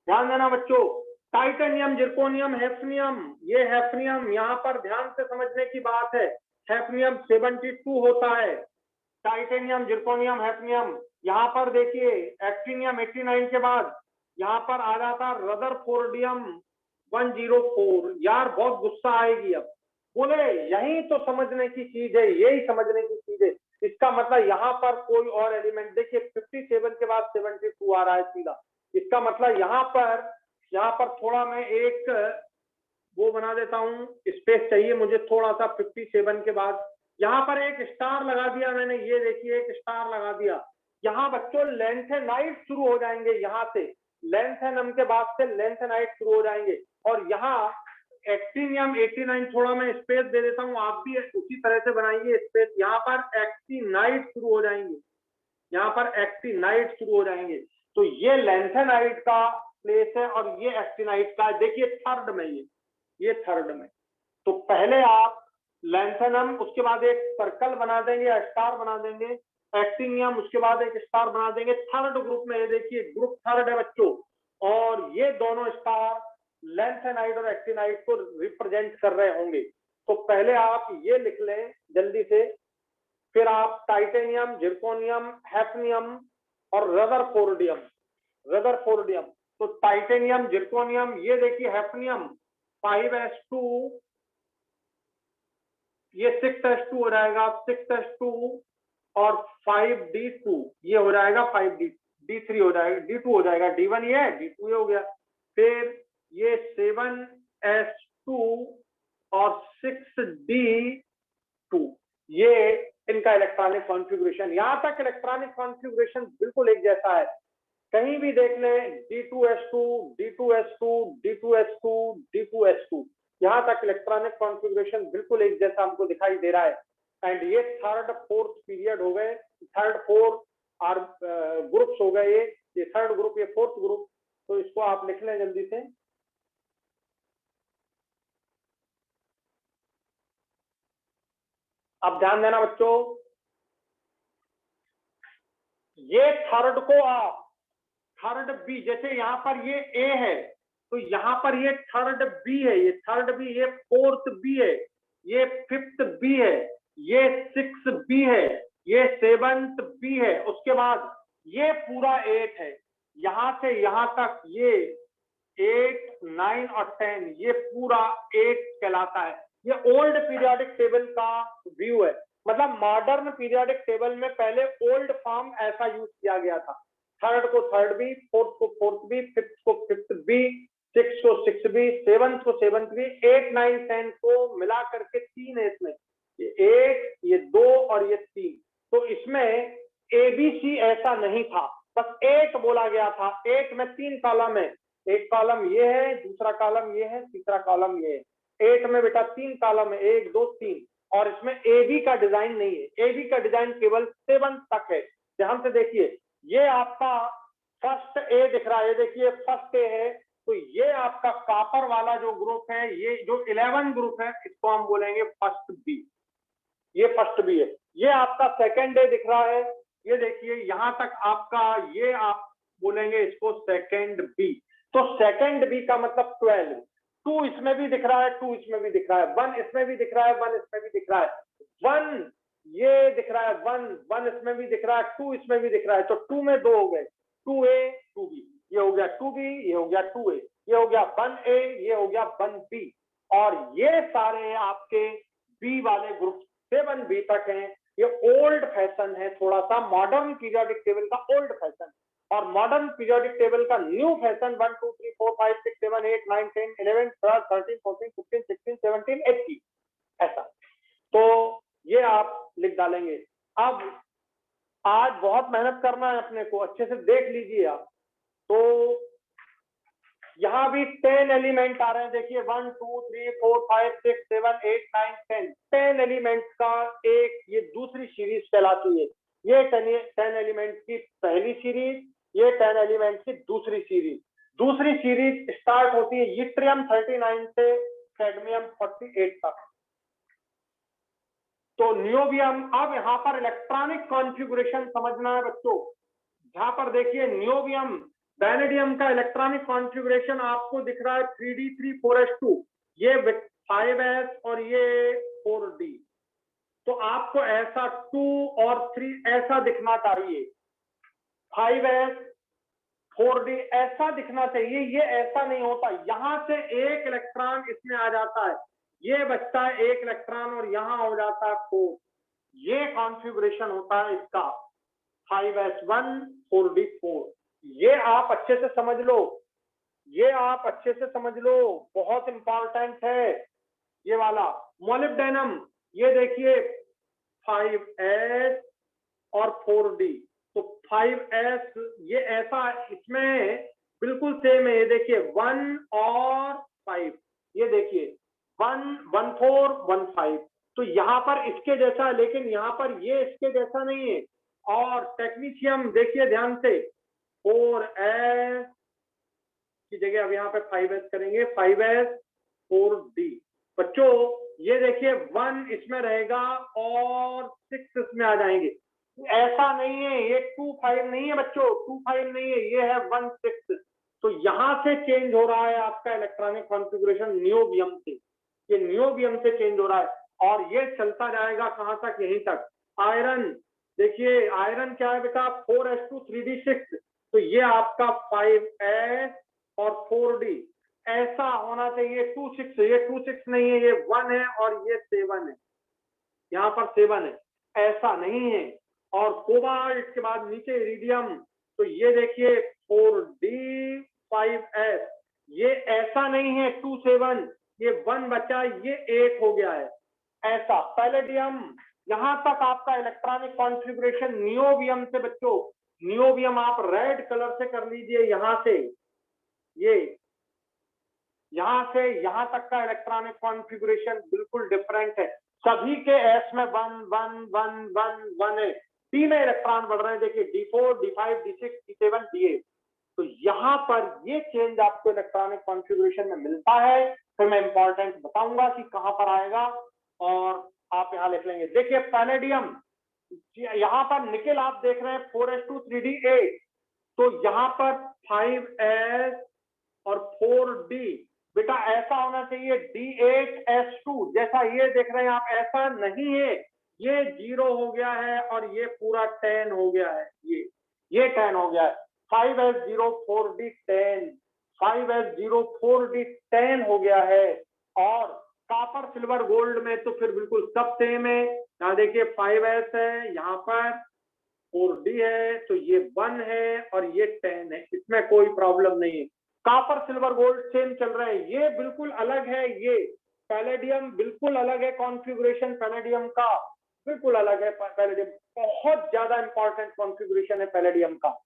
[SPEAKER 1] ध्यान देना बच्चों। टाइटेनियम, जिरकोनियम, हैफनियम, ये हैफनियम यहाँ पर ध्यान से समझने की बात है। हैफनियम 72 होता है, टाइटेनियम, जिरकोनियम, हैफनियम। यहाँ पर देखिए एक्टिनियम 89 के बाद यहाँ पर आ जाता रदरफोर्डियम 104। यार बहुत गुस्सा आएगी अब, बोले यही तो समझने की चीज है, यही समझने की चीज है। इसका मतलब यहाँ पर कोई और एलिमेंट, देखिए 57 के बाद 72 आ रहा है सीधा। इसका मतलब यहाँ पर थोड़ा मैं एक वो बना देता हूँ, स्पेस चाहिए मुझे थोड़ा सा। 57 के बाद यहाँ पर एक स्टार लगा दिया मैंने, ये देखिए एक स्टार लगा दिया। यहाँ बच्चों लेंथेनाइट शुरू हो जाएंगे, यहाँ से लेंथेनम के बाद से लेंथेनाइट शुरू हो जाएंगे। और यहाँ एक्टिनियम 89, थोड़ा मैं स्पेस दे देता हूँ, आप भी उसी तरह से बनाइए स्पेस। यहाँ पर एक्टिनाइट शुरू हो जाएंगे, यहाँ पर एक्टिनाइट शुरू हो जाएंगे। तो ये लैंथेनाइट का प्लेस है और ये एक्टिनाइट का, देखिए थर्ड में, ये थर्ड में। तो पहले आप लैंथेनम, उसके बाद एक सर्कल बना देंगे, स्टार बना देंगे, एक्टिनियम, उसके बाद एक स्टार बना देंगे। थर्ड ग्रुप में ये देखिए ग्रुप थर्ड है बच्चों, और ये दोनों स्टार लैंथेनाइट और एक्टिनाइट को रिप्रेजेंट कर रहे होंगे। तो पहले आप ये लिख लें जल्दी से, फिर आप टाइटेनियम, जिरकोनियम, हैफनियम और रदरफोर्डियम। रदरफोर्डियम, तो टाइटेनियम, जिरकोनियम, ये देखिए हैफनियम 5s2, ये 6s2 हो जाएगा, 6s2 और 5d2, ये हो जाएगा 5d3 हो जाएगा, d2 हो जाएगा, d1 ये है, d2 ये हो गया। फिर ये 7s2 और 6d2, ये इनका इलेक्ट्रॉनिक कॉन्फ़िगरेशन। यहां तक इलेक्ट्रॉनिक कॉन्फ़िगरेशन बिल्कुल एक जैसा है, कहीं भी देख लें D2S2, D2S2, D2S2, D2S2, यहां तक इलेक्ट्रॉनिक कॉन्फ़िगरेशन बिल्कुल एक जैसा हमको दिखाई दे रहा है। एंड ये थर्ड फोर्थ पीरियड हो गए, थर्ड फोर्थ आर ग्रुप्स हो गए, ये थर्ड ग्रुप, ये फोर्थ ग्रुप। तो इसको आप लिख लें जल्दी से। अब ध्यान देना बच्चों, ये थर्ड को आप थर्ड बी, जैसे यहाँ पर ये ए है तो यहाँ पर ये थर्ड बी है, ये थर्ड बी, ये फोर्थ बी है, ये फिफ्थ बी है, ये सिक्स बी है, ये सेवंथ बी है, उसके बाद ये पूरा 8 है, यहां से यहां तक ये 8, 9 और 10, ये पूरा 8 कहलाता है। ये ओल्ड पीरियोडिक टेबल का व्यू है, मतलब मॉडर्न पीरियोडिक टेबल में पहले ओल्ड फॉर्म ऐसा यूज किया गया था। थर्ड को थर्ड बी, फोर्थ को फोर्थ बी, फिफ्थ को फिफ्थ बी, सिक्स को सिक्स बी, सेवंथ को सेवंथ बी, 8, 9, 10 को मिला करके 3 है इसमें, ये 8, ये 2 और ये 3। तो इसमें एबीसी ऐसा नहीं था, बस 8 बोला गया था। 8 में 3 कॉलम है, एक कॉलम ये है, दूसरा कॉलम ये है, तीसरा कॉलम ये है। 8 में बेटा 3 कॉलम है, 1, 2, 3, और इसमें एबी का डिजाइन नहीं है, एबी का डिजाइन केवल 7 तक है। ध्यान से देखिए, ये आपका फर्स्ट ए दिख रहा है, ये देखिए फर्स्ट ए है, तो ये आपका कॉपर वाला जो ग्रुप है, ये जो 11 ग्रुप है, इसको हम बोलेंगे फर्स्ट बी, ये फर्स्ट बी है। ये आपका सेकंड ए दिख रहा है, ये देखिए यहां तक आपका, ये आप बोलेंगे इसको सेकंड बी। तो सेकंड बी का मतलब 12, 2 इसमें भी दिख रहा है, 2 इसमें भी दिख रहा है, 1 इसमें भी दिख रहा है, 1 इसमें भी दिख रहा है, 1 ये दिख रहा है, 1 इसमें भी दिख रहा है, 2 इसमें भी दिख रहा है। तो 2 में 2 हो गए, 2A 2B, ये हो गया 2B, ये हो गया 2A, ये हो गया 1A, ये हो गया 1B, और ये सारे आपके बी वाले ग्रुप 7B तक हैं। ये ओल्ड फैशन है, थोड़ा सा मॉडर्न पीरियोडिक टेबल का ओल्ड फैशन, और मॉडर्न पीरियोडिक टेबल का न्यू फैशन 1, 2, 3, 4, 5, 6, 7, 8, 9, 10, 11, 12, 13, 14, 15, 16, 17, 18, ऐसा। तो ये आप लिख डालेंगे। अब आज बहुत मेहनत करना है अपने को, अच्छे से देख लीजिए आप। तो यहाँ भी 10 एलिमेंट आ रहे हैं, देखिए 1, 2, 3, 4, 5, 6, 7, 8, 9, 10, 10 एलिमेंट का एक ये दूसरी सीरीज कहलाती है। ये 10 एलिमेंट की पहली सीरीज, ये 10 एलिमेंट की दूसरी सीरीज। दूसरी सीरीज स्टार्ट होती है यट्रियम 39 से कैडमियम 48 तक। तो नियोबियम, अब यहाँ पर इलेक्ट्रॉनिक कॉन्फ़िगरेशन समझना है बच्चों। यहाँ पर देखिए नियोबियम, वैनेडियम का इलेक्ट्रॉनिक कॉन्फ़िगरेशन आपको दिख रहा है 3d3 4s2, ये 5s और ये 4d। तो आपको ऐसा 2 और 3 ऐसा दिखना चाहिए, 5s 4d ऐसा दिखना चाहिए, ये ऐसा नहीं होता। यहां से एक इलेक्ट्रॉन इसमें आ जाता है, ये बचता है एक इलेक्ट्रॉन और यहां हो जाता है 4, ये कॉन्फ़िगरेशन होता है इसका 5s1 4d4। ये आप अच्छे से समझ लो, ये आप अच्छे से समझ लो, बहुत इंपॉर्टेंट है ये वाला। मोलिब्डेनम, ये देखिए 5s और 4d, तो 5s ये ऐसा, इसमें बिल्कुल सेम है, ये देखिए 1 और 5, ये देखिए 11415, तो यहाँ पर इसके जैसा है, लेकिन यहाँ पर ये इसके जैसा नहीं है। और टेक्नीशियम देखिए ध्यान से, 4s की जगह अब यहाँ पे 5s करेंगे, 5s 4d। बच्चों ये देखिए 1 इसमें रहेगा और 6 इसमें आ जाएंगे। ऐसा नहीं है, ये 25 नहीं है बच्चों, 25 नहीं है, ये है 16। तो यहां से चेंज हो रहा है आपका इलेक्ट्रॉनिक कॉन्फ़िगरेशन नियोबियम से, ये नियोबियम से चेंज हो रहा है और ये चलता जाएगा कहां तक, यहीं तक। आयरन देखिए, आयरन क्या है बेटा, 4s2 3d6, तो ये आपका 5s और 4d ऐसा होना चाहिए। 26, ये 26 नहीं है, ये 1 है और ये 7 है, यहाँ पर 7 है, ऐसा नहीं है। और कोबाल्ट के बाद नीचे इरिडियम, तो ये देखिए 4d 5s, ये ऐसा नहीं है 27, ये 1 बचा, ये 8 हो गया है ऐसा। पैलेडियम, यहां तक आपका इलेक्ट्रॉनिक कॉन्फ़िगरेशन नियोबियम से बच्चों, नियोबियम आप रेड कलर से कर लीजिए, यहां से ये यहां से यहां तक का इलेक्ट्रॉनिक कॉन्फ़िगरेशन बिल्कुल डिफरेंट है। सभी के एस में 1 1 1 1 1 है, डी में इलेक्ट्रॉन बढ़ रहे हैं, देखिए D4 D5 D6 D7 D8। तो यहाँ पर ये चेंज आपको इलेक्ट्रॉनिक कॉन्फ़िगरेशन में मिलता है। फिर मैं इंपॉर्टेंट बताऊंगा कि कहां पर आएगा और आप यहाँ लिख लेंगे। देखिए पैलेडियम, यहाँ पर निकेल आप देख रहे हैं 4s2 3d8, तो यहाँ पर 5s और 4d, बेटा ऐसा होना चाहिए D8s2, जैसा ये देख रहे हैं आप, ऐसा नहीं है, ये 0 हो गया है और ये पूरा 10 हो गया है, ये 10 हो गया है। 5s0 4d 10, 5s0 4d 10 हो गया है। और कॉपर सिल्वर गोल्ड में तो फिर बिल्कुल सब सेम है। यहाँ देखिए 5s है, यहाँ पर 4d है, तो ये 1 है और ये 10 है, इसमें कोई प्रॉब्लम नहीं है। कॉपर सिल्वर गोल्ड सेम चल रहे हैं, ये बिल्कुल अलग है। ये पैलेडियम बिल्कुल अलग है, कॉन्फ़िगरेशन पैलेडियम का बिल्कुल अलग है। पैलेडियम बहुत ज्यादा इंपॉर्टेंट कॉन्फ़िगरेशन है पैलेडियम का।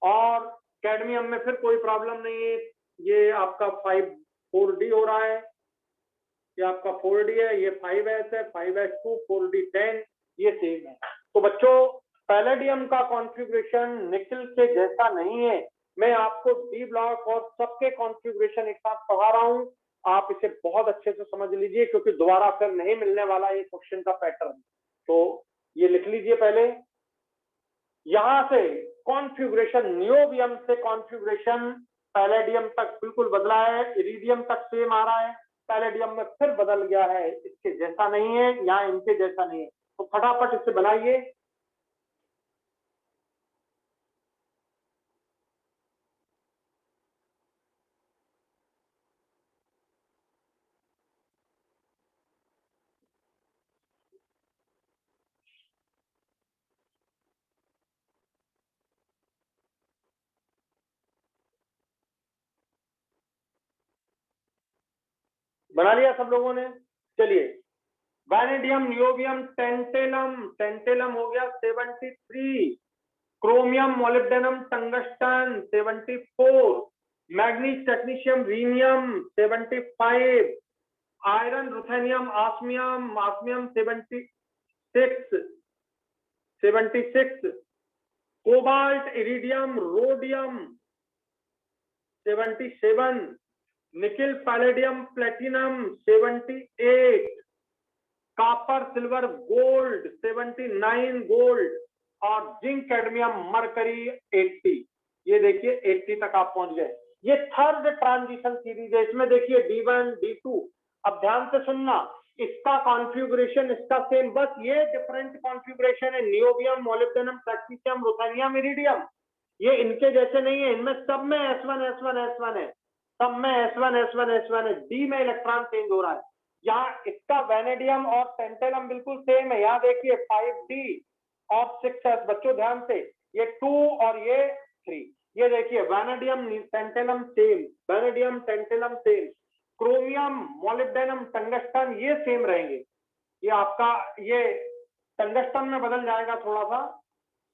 [SPEAKER 1] और कैडमियम में फिर कोई प्रॉब्लम नहीं है, ये आपका 4d हो रहा है, ये आपका 4d है, ये 5s है, 5s2 4d 10, ये सेम है। तो बच्चों पैलेडियम का कॉन्फ़िगरेशन निकेल के जैसा नहीं है। मैं आपको डी ब्लॉक और सबके कॉन्फ़िगरेशन एक साथ पढ़ा रहा हूं, आप इसे बहुत अच्छे से समझ लीजिए, क्योंकि दोबारा फिर नहीं मिलने वाला ये क्वेश्चन का पैटर्न। तो ये लिख लीजिए पहले, यहां से कॉन्फ़िगरेशन नियोबियम से कॉन्फ़िगरेशन पैलेडियम तक बिल्कुल बदला है, इरिडियम तक सेम आ रहा है, पैलेडियम में फिर बदल गया है, इसके जैसा नहीं है, यहाँ इनके जैसा नहीं है। तो फटाफट इसे बनाइए। बना लिया सब लोगों ने? चलिए, वैनेडियम नियोबियम टेंटेलम, टेंटेलम हो गया 73, chromium molybdenum tungsten 74, manganese technetium rhenium 75, iron ruthenium osmium osmium 76, cobalt iridium rhodium 77, nickel palladium platinum 78, copper silver gold 79 gold, और जिंक कैडमियम मरकरी 80। ये देखिए 80 तक आप पहुंच गए। ये थर्ड ट्रांजिशन सीरीज है, इसमें देखिए D1 D2। अब ध्यान से सुनना, इसका कॉन्फ़िगरेशन इसका सेम, बस ये डिफरेंट कॉन्फ़िगरेशन है, नियोबियम मोलिब्डेनम टैक्टिशियम रुथेनियम इरिडियम, ये इनके जैसे नहीं है, इनमें सब में S1 S1 S1 है, सब में S1 S1 S1 है। डी में इलेक्ट्रॉन चेंज हो रहा है। यहाँ इसका वैनेडियम और टेंटेलम बिल्कुल सेम है, यहाँ देखिए 5d और 6s, बच्चों ध्यान से, ये 2 और ये 3, ये देखिए vanadium tantalum same, vanadium tantalum same, chromium molybdenum tungsten ये सेम रहेंगे। ये आपका ये टंगस्टन में बदल जाएगा थोड़ा सा,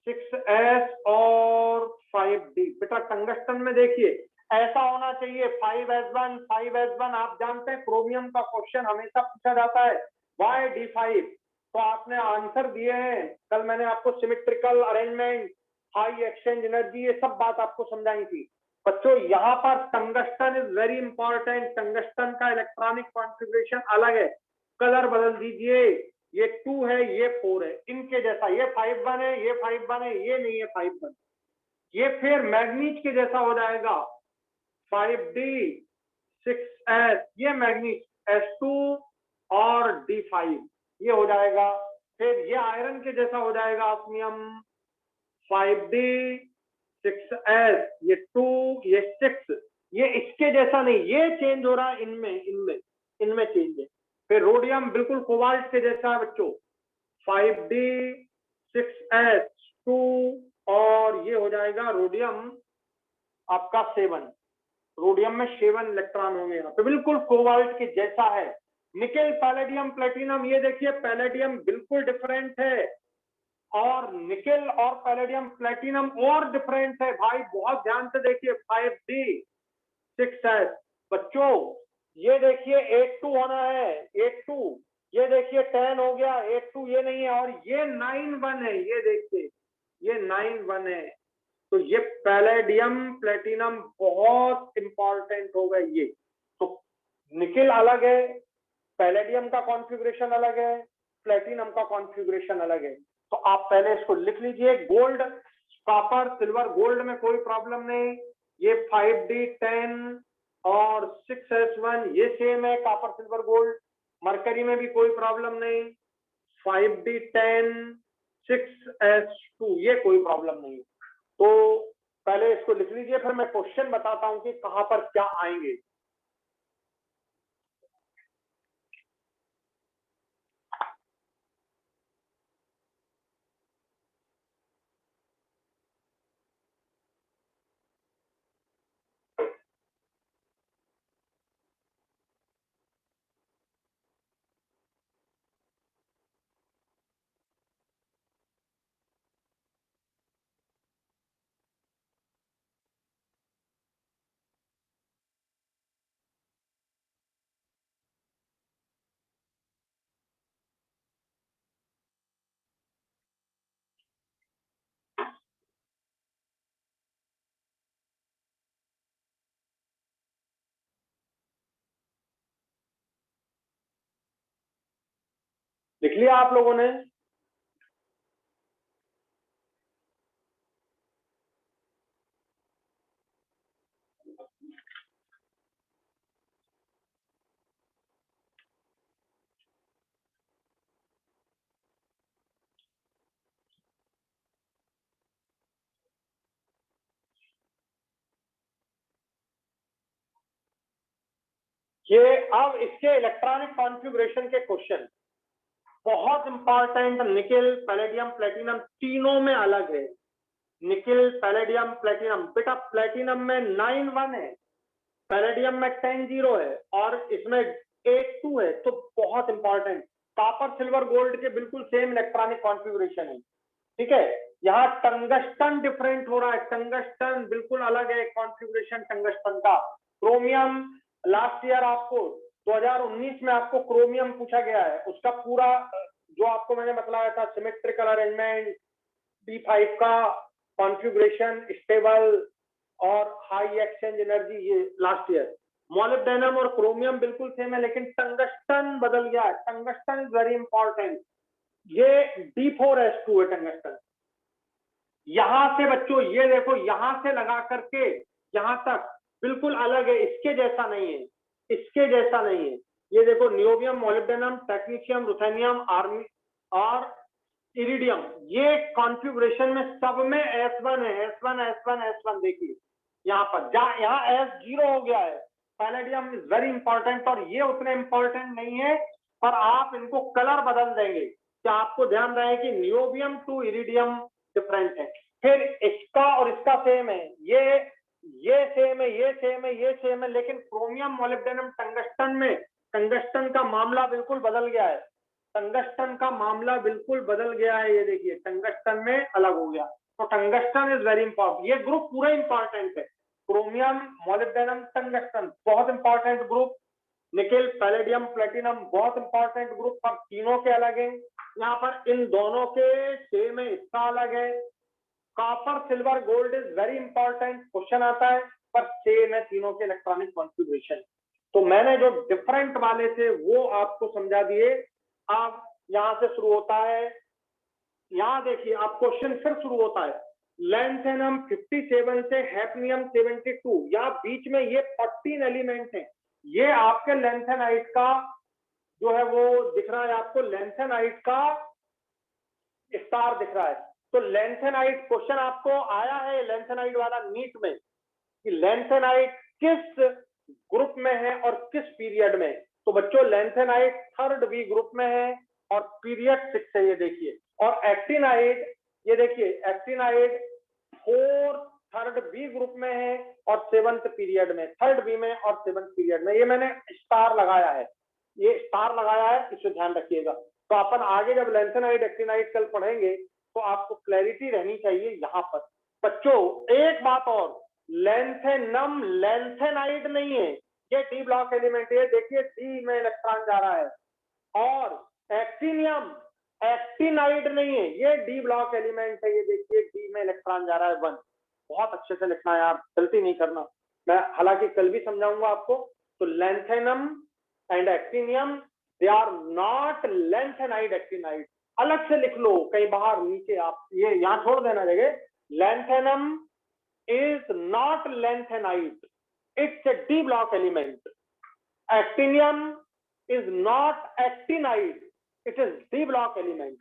[SPEAKER 1] 6s और 5d। बेटा टंगस्टन में देखिए ऐसा होना चाहिए 5s1 5s1। आप जानते हैं क्रोमियम का क्वेश्चन हमेशा पूछा जाता है, वाई D5? तो आपने आंसर दिए हैं, कल मैंने आपको symmetrical arrangement, high exchange energy, ये सब बात आपको समझाई थी बच्चों। यहाँ पर tungsten is very important. Tungsten का इलेक्ट्रॉनिक कॉन्फ़िगरेशन अलग है, कलर बदल दीजिए, ये 2 है, ये 4 है, इनके जैसा। ये 5-1 है, ये 5-1 है, ये नहीं है 5-1। ये फिर मैग्नीज के जैसा हो जाएगा 5D6S, ये मैग्नीज S2 और D5 ये हो जाएगा। फिर ये आयरन के जैसा हो जाएगा ऑस्मियम 5D6S, ये 2, ये 6, ये इसके जैसा नहीं, ये चेंज हो रहा है, इनमें इनमें इनमें चेंज है। फिर रोडियम बिल्कुल कोबाल्ट के जैसा है बच्चों, 5D6S2, और ये हो जाएगा रोडियम आपका 7। रोडियम में 7 इलेक्ट्रॉन होंगे, तो बिल्कुल कोबाल्ट के जैसा है। निकेल, पैलेडियम, प्लेटिनम, ये देखिए पैलेडियम बिल्कुल डिफरेंट है, और निकेल और पैलेडियम प्लेटिनम और डिफरेंट है भाई, बहुत ध्यान से देखिए। 5D6S बच्चों, ये देखिए 8-2 होना है, 8-2, ये देखिए 10 हो गया, 8-2 ये नहीं है, और ये 9-1 है, ये देखिए ये 9-1 है। तो ये पैलेडियम प्लेटिनम बहुत इंपॉर्टेंट हो गए ये। तो निकेल अलग है, पैलेडियम का कॉन्फ़िगरेशन अलग है, प्लेटिनम का कॉन्फ़िगरेशन अलग है। तो आप पहले इसको लिख लीजिए। गोल्ड, कॉपर, सिल्वर, गोल्ड में कोई प्रॉब्लम नहीं, ये 5D10 और 6S1 ये सेम है, कॉपर, सिल्वर, गोल्ड। मरकरी में भी कोई प्रॉब्लम नहीं, 5D10 6S2 ये कोई प्रॉब्लम नहीं। तो पहले इसको लिख लीजिए, फिर मैं क्वेश्चन बताता हूं कि कहां पर क्या आएंगे। लिख लिया आप लोगों ने? ये अब इसके इलेक्ट्रॉनिक कॉन्फ़िगरेशन के क्वेश्चन बहुत इंपॉर्टेंट। निकेल, पैलेडियम, प्लेटिनम तीनों में अलग है। निकेल, पैलेडियम, प्लेटिनम, बेटा प्लेटिनम में 9-1 है, पैलेडियम में 10-0 है, और इसमें 8-2 है। तो बहुत इंपॉर्टेंट। कॉपर, सिल्वर, गोल्ड के बिल्कुल सेम इलेक्ट्रॉनिक कॉन्फ़िगरेशन है, ठीक है। यहाँ टंगस्टन डिफरेंट हो रहा है, टंगस्टन बिल्कुल अलग है कॉन्फ़िगरेशन टंगस्टन का। क्रोमियम, लास्ट ईयर आपको 2019 में आपको क्रोमियम पूछा गया है, उसका पूरा जो आपको मैंने बताया था, सिमेट्रिकल अरेंजमेंट, D5 का कॉन्फ़िगरेशन, स्टेबल और हाई एक्सचेंज एनर्जी, ये लास्ट ईयर। मोलिब्डेनम और क्रोमियम बिल्कुल सेम है, लेकिन टंगस्टन बदल गया है। Tungsten is very important. ये D4S2 है टंगस्टन। यहां से बच्चों ये देखो, यहां से लगा करके यहां तक बिल्कुल अलग है, इसके जैसा नहीं है, इसके जैसा नहीं है। ये देखो, niobium, molybdenum, technetium, ruthenium, army और इरिडियम, ये कॉन्फ़िगरेशन में सब में S1 है, S1 S1 S1। देखिए यहाँ पर यहाँ S0 हो गया है। पैलेडियम इज वेरी इंपॉर्टेंट, और ये उतने इंपॉर्टेंट नहीं है, पर आप इनको कलर बदल देंगे। क्या आपको ध्यान रहे कि नियोबियम टू इरिडियम डिफरेंट है। फिर इसका और इसका सेम है, ये सेम है, ये सेम है, ये सेम है, लेकिन क्रोमियम, मोलिब्डेनम, टंगस्टन में टंगस्टन का मामला बिल्कुल बदल गया है। टंगस्टन का मामला बिल्कुल बदल गया है, ये देखिए टंगस्टन में अलग हो गया। तो टंगस्टन इज वेरी इंपॉर्टेंट, ये ग्रुप पूरा इंपॉर्टेंट है। क्रोमियम, मोलिब्डेनम, टंगस्टन बहुत important group, nickel, palladium, platinum बहुत इंपॉर्टेंट ग्रुप, पर तीनों के अलग है। यहाँ पर इन दोनों के सेम है, इसका अलग है। Copper, silver, gold is very important, question आता है, पर सेम है तीनों के इलेक्ट्रॉनिक कॉन्फ़िगरेशन। तो मैंने जो डिफरेंट वाले थे वो आपको समझा दिए। अब यहां से शुरू होता है, यहां देखिए आप क्वेश्चन फिर शुरू होता है, लैंथेनम 57 से हैफनियम 72, यहाँ बीच में ये 14 एलिमेंट हैं। ये आपके लैंथेनाइट का जो है वो दिख रहा है आपको, लैंथेनाइट का स्टार दिख रहा है। तो लैंथेनाइट क्वेश्चन आपको आया है लैंथेनाइट वाला नीट में कि लैंथेनाइट किस ग्रुप में है और किस पीरियड में। तो बच्चों लैंथेनाइट थर्ड बी ग्रुप में है और पीरियड 6 है, ये देखिए। और एक्टिनाइट, ये देखिए actinide fourth third B group में है और 7th पीरियड में, थर्ड बी में और 7th पीरियड में। ये मैंने स्टार लगाया है, ये स्टार लगाया है, इसे ध्यान रखिएगा। तो अपन आगे जब लैंथेनाइट एक्टिनाइट कल पढ़ेंगे तो आपको क्लैरिटी रहनी चाहिए यहाँ पर। बच्चों एक बात और, लैंथेनम लैंथेनाइट नहीं है, ये डी ब्लॉक एलिमेंट है, देखिए डी में इलेक्ट्रॉन जा रहा है। और एक्टिनियम एक्टिनाइट नहीं है, ये डी ब्लॉक एलिमेंट है, ये देखिए डी में इलेक्ट्रॉन जा रहा है 1। बहुत अच्छे से लिखना है यार, गलती नहीं करना, मैं हालांकि कल भी समझाऊंगा आपको। तो lanthanum and actinium they are not lanthanide actinide, अलग से लिख लो कहीं बाहर नीचे, आप ये यहां छोड़ देना जगह। Lanthanum is not lanthanide, it's a D block element. Actinium is not actinide, it is D block element.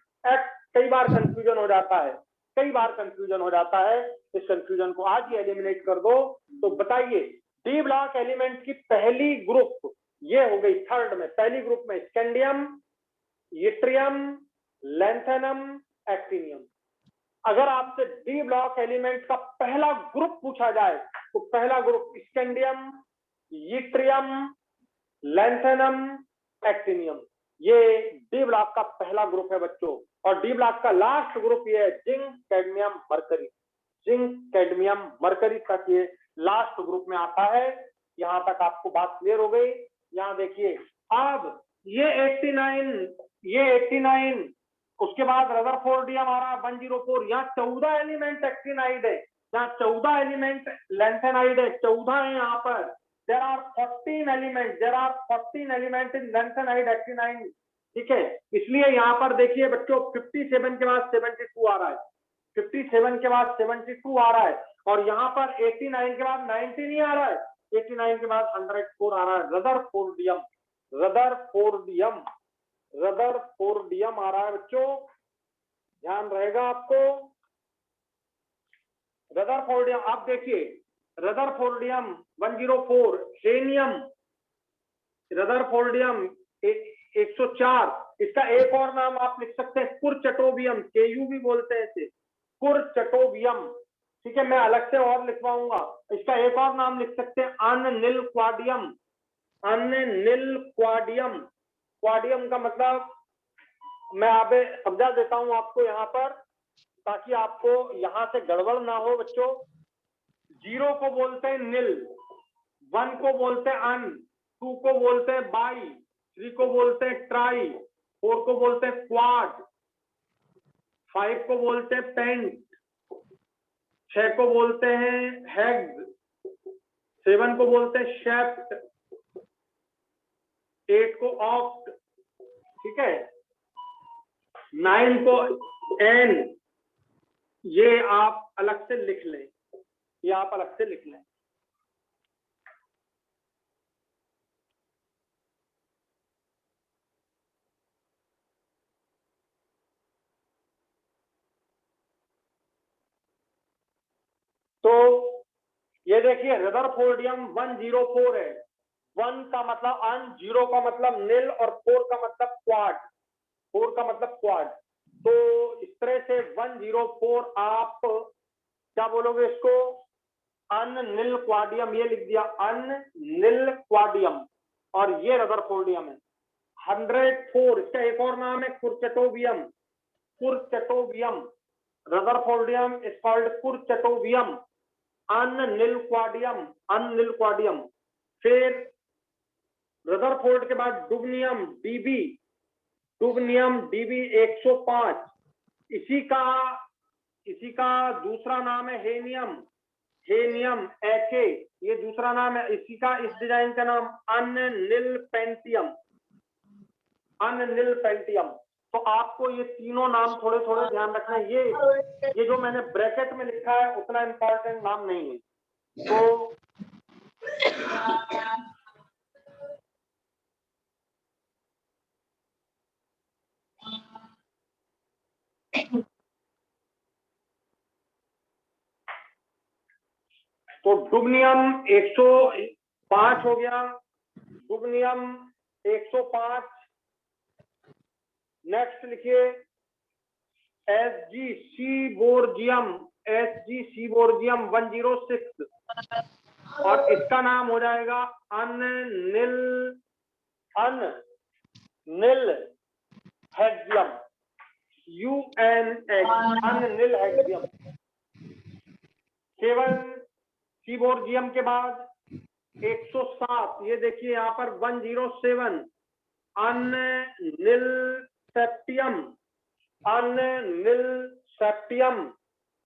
[SPEAKER 1] कई बार कंफ्यूजन हो जाता है, कई बार कंफ्यूजन हो जाता है, इस कंफ्यूजन को आज ही एलिमिनेट कर दो। तो बताइए डी ब्लॉक एलिमेंट की पहली ग्रुप ये हो गई थर्ड में, पहली ग्रुप में स्कैंडियम, यट्रियम, लैंथेनम, एक्टिनियम। अगर आपसे डी ब्लॉक एलिमेंट का पहला ग्रुप पूछा जाए तो पहला group scandium, yttrium, lanthanum, actinium, ये डी ब्लॉक का पहला ग्रुप है बच्चों। और डी ब्लॉक का लास्ट ग्रुप ये है zinc, cadmium, mercury. Zinc, cadmium, mercury तक ये लास्ट ग्रुप में आता है। यहां तक आपको बात क्लियर हो गई। यहां देखिए अब ये 89, उसके बाद रदरफोर्डियम आ रहा है 104। यहाँ 14 एलिमेंट एक्टिनाइड है, यहाँ 14 एलिमेंट लैंथेनाइड है, 14 है यहाँ पर। There are 14 element in lanthanide actinide, ठीक है। इसलिए यहाँ पर देखिए बच्चों 57 के बाद 72 आ रहा है, 57 के बाद 72 आ रहा है, और यहाँ पर 89 के बाद 90 नहीं आ रहा है, 89 के बाद 104 आ रहा है। रदरफोर्डियम, रदरफोर्डियम, रदरफोर्डियम आ रहा है बच्चों, ध्यान रहेगा आपको। रदरफोर्डियम आप देखिए, रदरफोर्डियम 104, हेनियम, रदरफोर्डियम 104, इसका एक और नाम आप लिख सकते हैं कुरचटोबियम, केयू भी बोलते हैं इसे, कुरचटोबियम, ठीक है। मैं अलग से और लिखवाऊंगा, इसका एक और नाम लिख सकते हैं अननिलक्वाडियम, अननिलक्वाडियम। क्वाडियम का मतलब मैं आप समझा देता हूं आपको यहाँ पर, ताकि आपको यहां से गड़बड़ ना हो बच्चों। 0 को बोलते हैं निल, 1 को बोलते हैं अन, 2 को बोलते हैं बाई, 3 को बोलते हैं ट्राई, 4 को बोलते हैं क्वाड, 5 को बोलते हैं पेंट, 6 को बोलते हैं हेक्स, 7 को बोलते हैं शेफ्ट, 8 को ऑक्ट, ठीक है, 9 को एन। ये आप अलग से लिख लें, ये आप अलग से लिख लें। तो ये देखिए रदरफोर्डियम 104 है, 1 का मतलब अन, 0 का मतलब निल और 4 का मतलब क्वाड, 4 का मतलब क्वाड। तो इस तरह से 104 आप क्या बोलोगे इसको, अननिल क्वाडियम, ये लिख दिया अननिल क्वाडियम, और ये रदरफोर्डियम है। 104 इसका एक और नाम है कुरचटोबियम, कुरचटोबियम, रदरफोर्डियम इज कॉल्ड कुरचटोबियम, अननिलक्वाडियम। फिर रदरफोर्ड के बाद डुबनियम डीबी 105। इसी का दूसरा नाम है हेनियम एके, ये दूसरा नाम है इसी का। इस डिजाइन का नाम अननिलपेंटियम। तो आपको ये तीनों नाम थोड़े थोड़े ध्यान रखना है। ये जो मैंने ब्रैकेट में लिखा है उतना इंपॉर्टेंट नाम नहीं है। तो डुबनियम 105 हो गया, डुबनियम 105। नेक्स्ट लिखिए एसजी सीबोर्जियम 106, और इसका नाम हो जाएगा अननिलहेक्सियम अननिलहेक्सियम। केवल सीबोर्जियम के बाद 107, ये देखिए यहाँ पर 107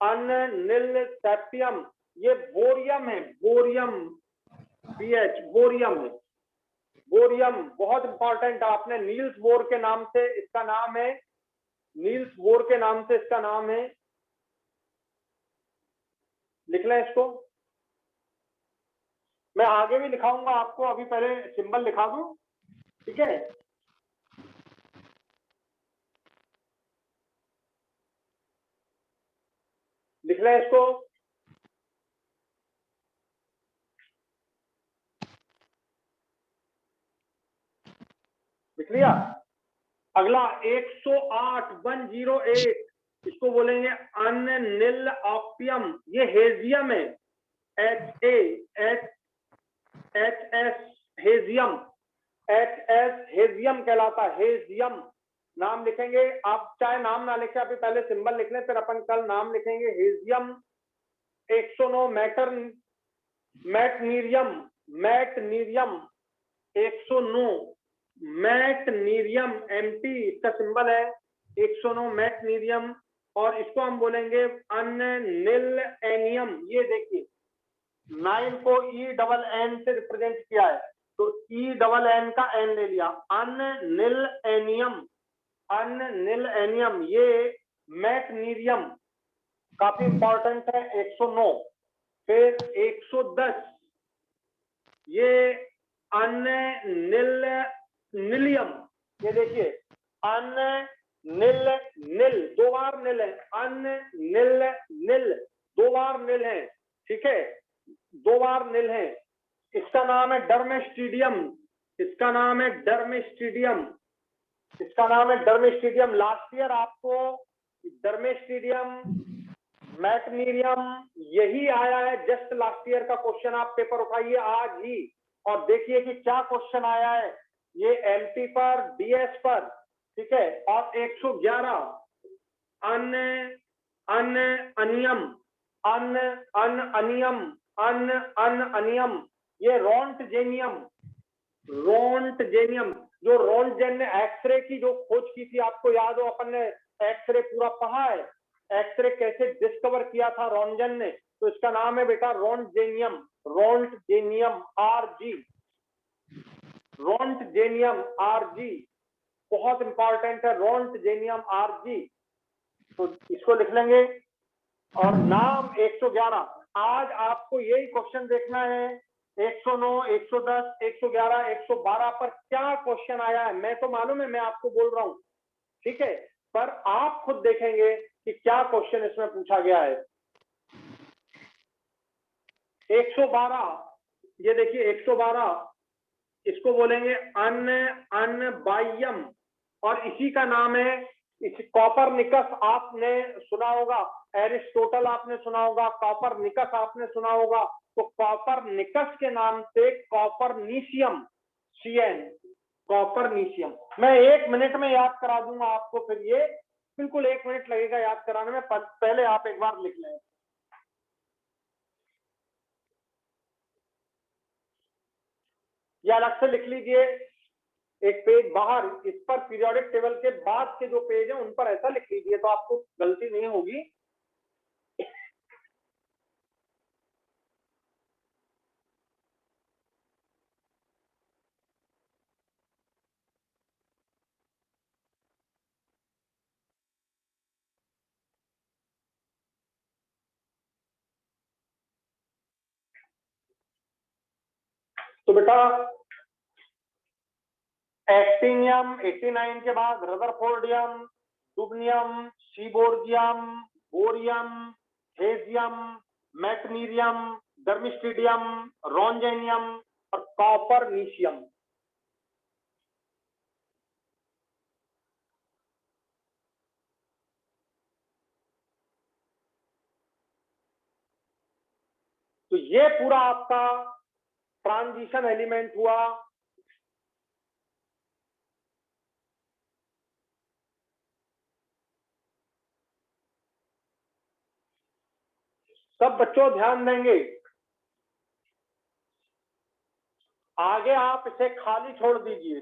[SPEAKER 1] अननिलसेप्टियम। ये बोरियम है, बोरियम है। बोरियम बहुत इंपॉर्टेंट। आपने नील्स बोर के नाम से इसका नाम है, लिख लें इसको। मैं आगे भी लिखाऊंगा आपको, अभी पहले सिंबल लिखा दूं, ठीक है। लिख लें इसको। लिख लिया। अगला 108 इसको बोलेंगे अननिल ऑपियम। ये हेजियम है, हेजियम कहलाता है। हेजियम नाम लिखेंगे आप, चाहे नाम ना लिखे, अभी पहले सिंबल लिख लें, फिर अपन कल नाम लिखेंगे। हेजियम 109 मैटनीरियम 109 मैटनीरियम एमटी इसका सिंबल है 109 मैटनीरियम। और इसको हम बोलेंगे अननिलएनियम। ये देखिए 9 को ENN से रिप्रेजेंट किया है, तो ENN का N ले लिया। अननिलएनियम ये मैटनीरियम काफी इंपॉर्टेंट है 109। फिर 110 ये अननिलियम। ये देखिए अननिल दो बार निल है, अननिल दो बार निल है, ठीक है, दो बार निल है। इसका नाम है डर्मेस्टीडियम। लास्ट ईयर आपको डर्मेस्टीडियम मैटनीरियम यही आया है, जस्ट लास्ट ईयर का क्वेश्चन। आप पेपर उठाइए आज ही और देखिए कि क्या क्वेश्चन आया है। ये एमपी पर, डीएस पर, ठीक है। और 111 अनियम ये रोंटजेनियम। जो रोंटजेन ने एक्सरे की जो खोज की थी, आपको याद हो, अपन ने एक्सरे पूरा पढ़ा है, एक्सरे कैसे डिस्कवर किया था रोंटजेन ने। तो इसका नाम है बेटा रोंटजेनियम RG, बहुत इंपॉर्टेंट है रोंटजेनियम RG। तो इसको लिख लेंगे। और नाम 111, आज आपको यही क्वेश्चन देखना है। 109, 110, 111, 112 पर क्या क्वेश्चन आया है। मैं तो मालूम है, मैं आपको बोल रहा हूं, ठीक है, पर आप खुद देखेंगे कि क्या क्वेश्चन इसमें पूछा गया है। 112 ये देखिए 112 इसको बोलेंगे अनबाइयम। और इसी का नाम है कॉपरनिकस। आपने सुना होगा, एरिस्टोटल आपने सुना होगा, कॉपरनिकस आपने सुना होगा। तो कॉपरनिकस के नाम से कॉपरनीशियम कॉपरनीशियम। मैं 1 मिनट में याद करा दूंगा आपको, फिर ये बिल्कुल 1 मिनट लगेगा याद कराने में। पहले आप एक बार लिख लें। या अलग से लिख लीजिए एक पेज बाहर, इस पर पीरियोडिक टेबल के बाद के जो पेज है उन पर ऐसा लिख लीजिए तो आपको गलती नहीं होगी। तो बेटा एक्टिनियम 89 के बाद रदरफोर्डियम, डुबनियम, सीबोर्गियम, बोरियम, हेजियम, मैग्नीरियम, डर्मिस्टिडियम, रोंजेनियम और कॉपरनीशियम। तो ये पूरा आपका ट्रांजिशन एलिमेंट हुआ। सब बच्चों ध्यान देंगे, आगे आप इसे खाली छोड़ दीजिए,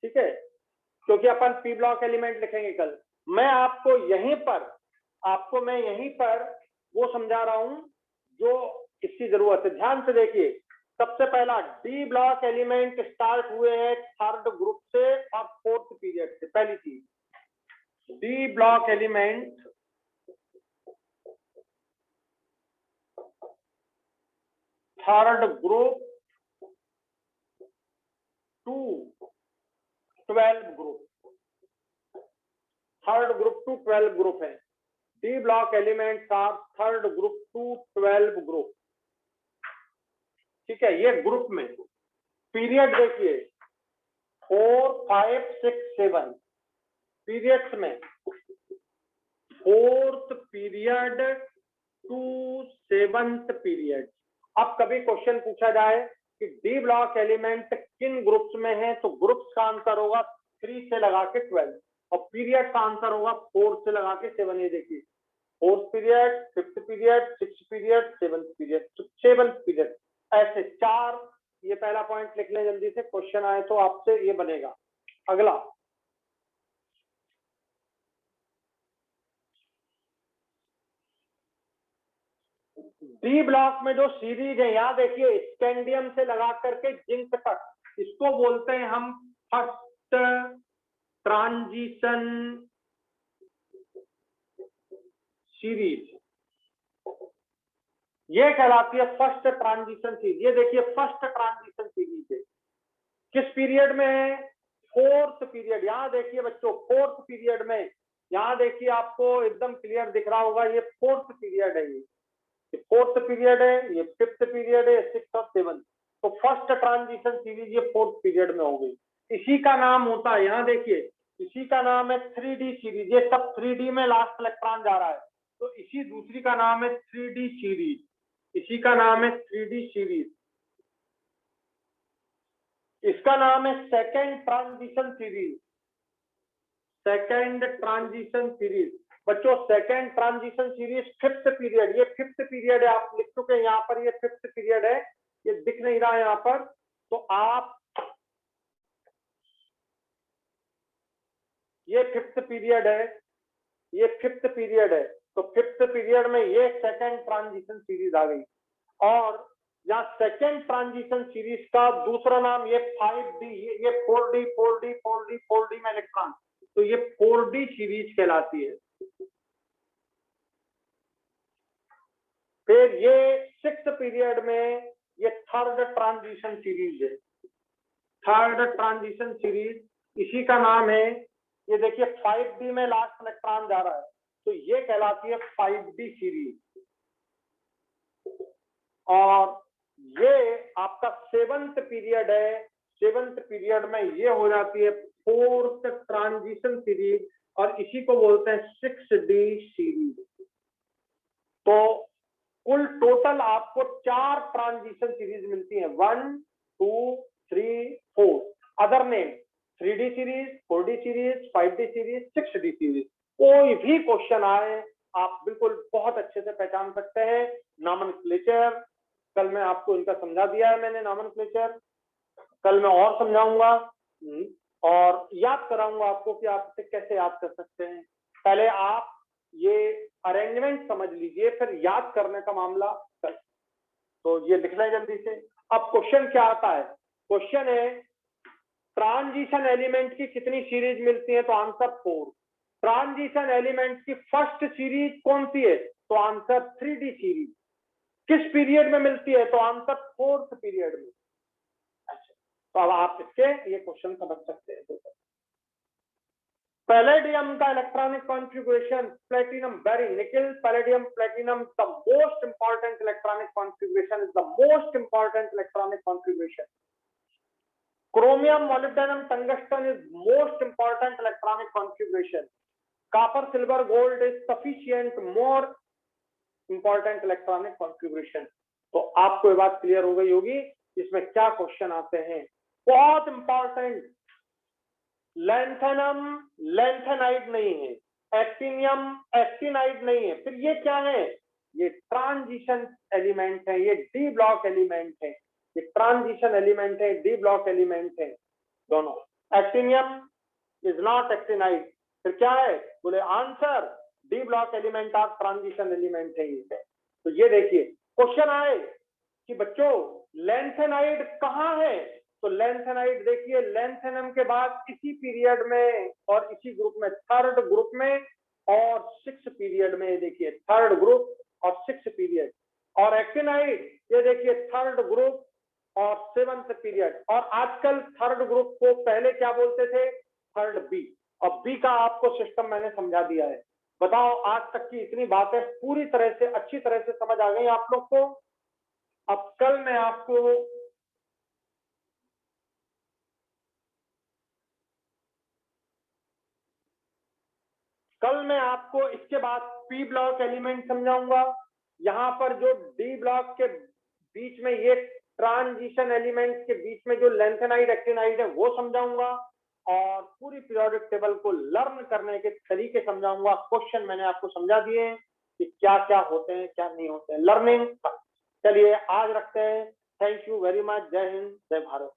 [SPEAKER 1] ठीक है, क्योंकि अपन पी ब्लॉक एलिमेंट लिखेंगे कल। मैं आपको यहीं पर वो समझा रहा हूं जो इसकी जरूरत है। ध्यान से देखिए, सबसे पहला डी ब्लॉक एलिमेंट स्टार्ट हुए हैं थर्ड ग्रुप से और फोर्थ पीरियड से। पहली चीज, D block element third group to 12 group, third group to 12 group है। D block elements are third group to 12 group, ठीक है। ये ग्रुप में पीरियड देखिए 4, 5, 6, 7 पीरियड्स में fourth period to 7th period. अब कभी क्वेश्चन पूछा जाए कि डी ब्लॉक एलिमेंट किन ग्रुप्स में है, तो ग्रुप्स का आंसर होगा 3 से लगा के 12 और पीरियड का आंसर होगा 4 से लगा के 7। ये देखिए 4th period, 5th period, 6th period, 7th period, 7th period, ऐसे 4। ये पहला पॉइंट लिख लें जल्दी से, क्वेश्चन आए तो आपसे ये बनेगा। अगला डी ब्लॉक में जो सीरीज है, यहां देखिए स्कैंडियम से लगा करके जिंक तक, इसको बोलते हैं हम फर्स्ट ट्रांजिशन सीरीज। ये कहलाती है फर्स्ट ट्रांजिशन सीरीज। ये देखिए फर्स्ट ट्रांजिशन सीरीज है, किस पीरियड में है? Fourth period. यहां देखिए बच्चों फोर्थ पीरियड में, यहां देखिए आपको एकदम क्लियर दिख रहा होगा, ये फोर्थ पीरियड है। ये फोर्थ पीरियड है, ये 5th पीरियड है, 6th और 7th। तो फर्स्ट ट्रांजिशन सीरीज ये फोर्थ पीरियड में हो गई। इसी का नाम होता है, यहाँ देखिए इसी का नाम है 3D सीरीज। ये सब 3D में लास्ट इलेक्ट्रॉन जा रहा है, तो इसी दूसरी का नाम है 3D सीरीज। इसी का नाम है 3D सीरीज। इसका नाम है second transition series. Second transition series बच्चों, second transition series 5th period. ये 5th पीरियड है, आप लिख चुके हैं यहाँ पर, ये 5th पीरियड है, ये दिख नहीं रहा है यहाँ पर। तो आप ये 5th पीरियड है, ये 5th पीरियड है, तो 5th पीरियड में ये सेकेंड ट्रांजिशन सीरीज आ गई। और यहाँ सेकेंड ट्रांजिशन सीरीज का दूसरा नाम ये 5D, ये 4D 4D 4D 4D में इलेक्ट्रॉन, तो ये 4D सीरीज कहलाती है। फिर ये 6th पीरियड में ये थर्ड ट्रांजिशन सीरीज है। थर्ड ट्रांजिशन सीरीज इसी का नाम है, ये देखिए 5D में लास्ट इलेक्ट्रॉन जा रहा है, तो ये कहलाती है 5D सीरीज। और ये आपका 7th पीरियड है, 7th पीरियड में ये हो जाती है फोर्थ ट्रांजिशन सीरीज, और इसी को बोलते हैं 6D सीरीज। तो कुल टोटल आपको 4 ट्रांजिशन सीरीज मिलती है, 1, 2, 3, 4। Other name 3D series, 4D series, 5D series, 6D series. कोई भी क्वेश्चन आए आप बिल्कुल बहुत अच्छे से पहचान सकते हैं। नॉमेनक्लेचर कल मैं आपको इनका समझा दिया है मैंने, नॉमेनक्लेचर। कल मैं और समझाऊंगा और याद कराऊंगा आपको कि आप इसे कैसे याद कर सकते हैं। पहले आप ये अरेंजमेंट समझ लीजिए, फिर याद करने का मामला कर। तो ये लिख लें जल्दी से। अब क्वेश्चन क्या आता है? क्वेश्चन है ट्रांजिशन एलिमेंट की कितनी सीरीज मिलती है? तो आंसर 4। ट्रांजिशन एलिमेंट की फर्स्ट सीरीज कौन सी है? तो आंसर 3D सीरीज। किस पीरियड में मिलती है? तो आंसर 4th पीरियड में। अच्छा, तो अब आप इसके ये क्वेश्चन समझ सकते हैं। पैलेडियम का इलेक्ट्रॉनिक कॉन्फ़िगरेशन प्लेटिनम वेरी निकल palladium platinum the most important electronic configuration is the most important electronic configuration. Chromium, molybdenum, tungsten is most important electronic configuration. Copper, silver, gold is sufficient more important electronic configuration. तो आपको ये बात clear हो गई होगी इसमें क्या question आते हैं। बहुत इंपॉर्टेंट, लैंथेनम लैंथेनाइड नहीं है, एक्टिनियम एक्टिनाइड नहीं है, फिर ये क्या है? ये ट्रांजिशन एलिमेंट है, ये डी ब्लॉक एलिमेंट है, ये ट्रांजिशन एलिमेंट है, डी ब्लॉक एलिमेंट है दोनों। एक्टिनियम इज नॉट एक्टिनाइड, फिर क्या है? बोले answer D block element of transition element है ये। तो ये देखिए क्वेश्चन आए कि बच्चों लैंथेनाइड कहाँ है? तो लैंथेनाइड देखिए लैंथेनम के बाद इसी पीरियड में और इसी ग्रुप में, थर्ड ग्रुप में और 6th पीरियड में। देखिए थर्ड ग्रुप और 6th पीरियड। और एक्टिनाइड ये देखिए थर्ड ग्रुप और 7th पीरियड। और आजकल थर्ड ग्रुप को पहले क्या बोलते थे? Third B. और बी का आपको सिस्टम मैंने समझा दिया है। बताओ आज तक की इतनी बातें पूरी तरह से अच्छी तरह से समझ आ गई आप लोग को? अब कल मैं आपको इसके बाद पी ब्लॉक एलिमेंट समझाऊंगा। यहां पर जो डी ब्लॉक के बीच में ये ट्रांजिशन एलिमेंट के बीच में जो लैंथेनाइड एक्टिनाइड है वो समझाऊंगा और पूरी पीरियोडिक टेबल को लर्न करने के तरीके समझाऊंगा। क्वेश्चन मैंने आपको समझा दिए हैं कि क्या क्या होते हैं क्या नहीं होते हैं। लर्निंग चलिए आज रखते हैं। Thank you very much. जय हिंद, जय भारत।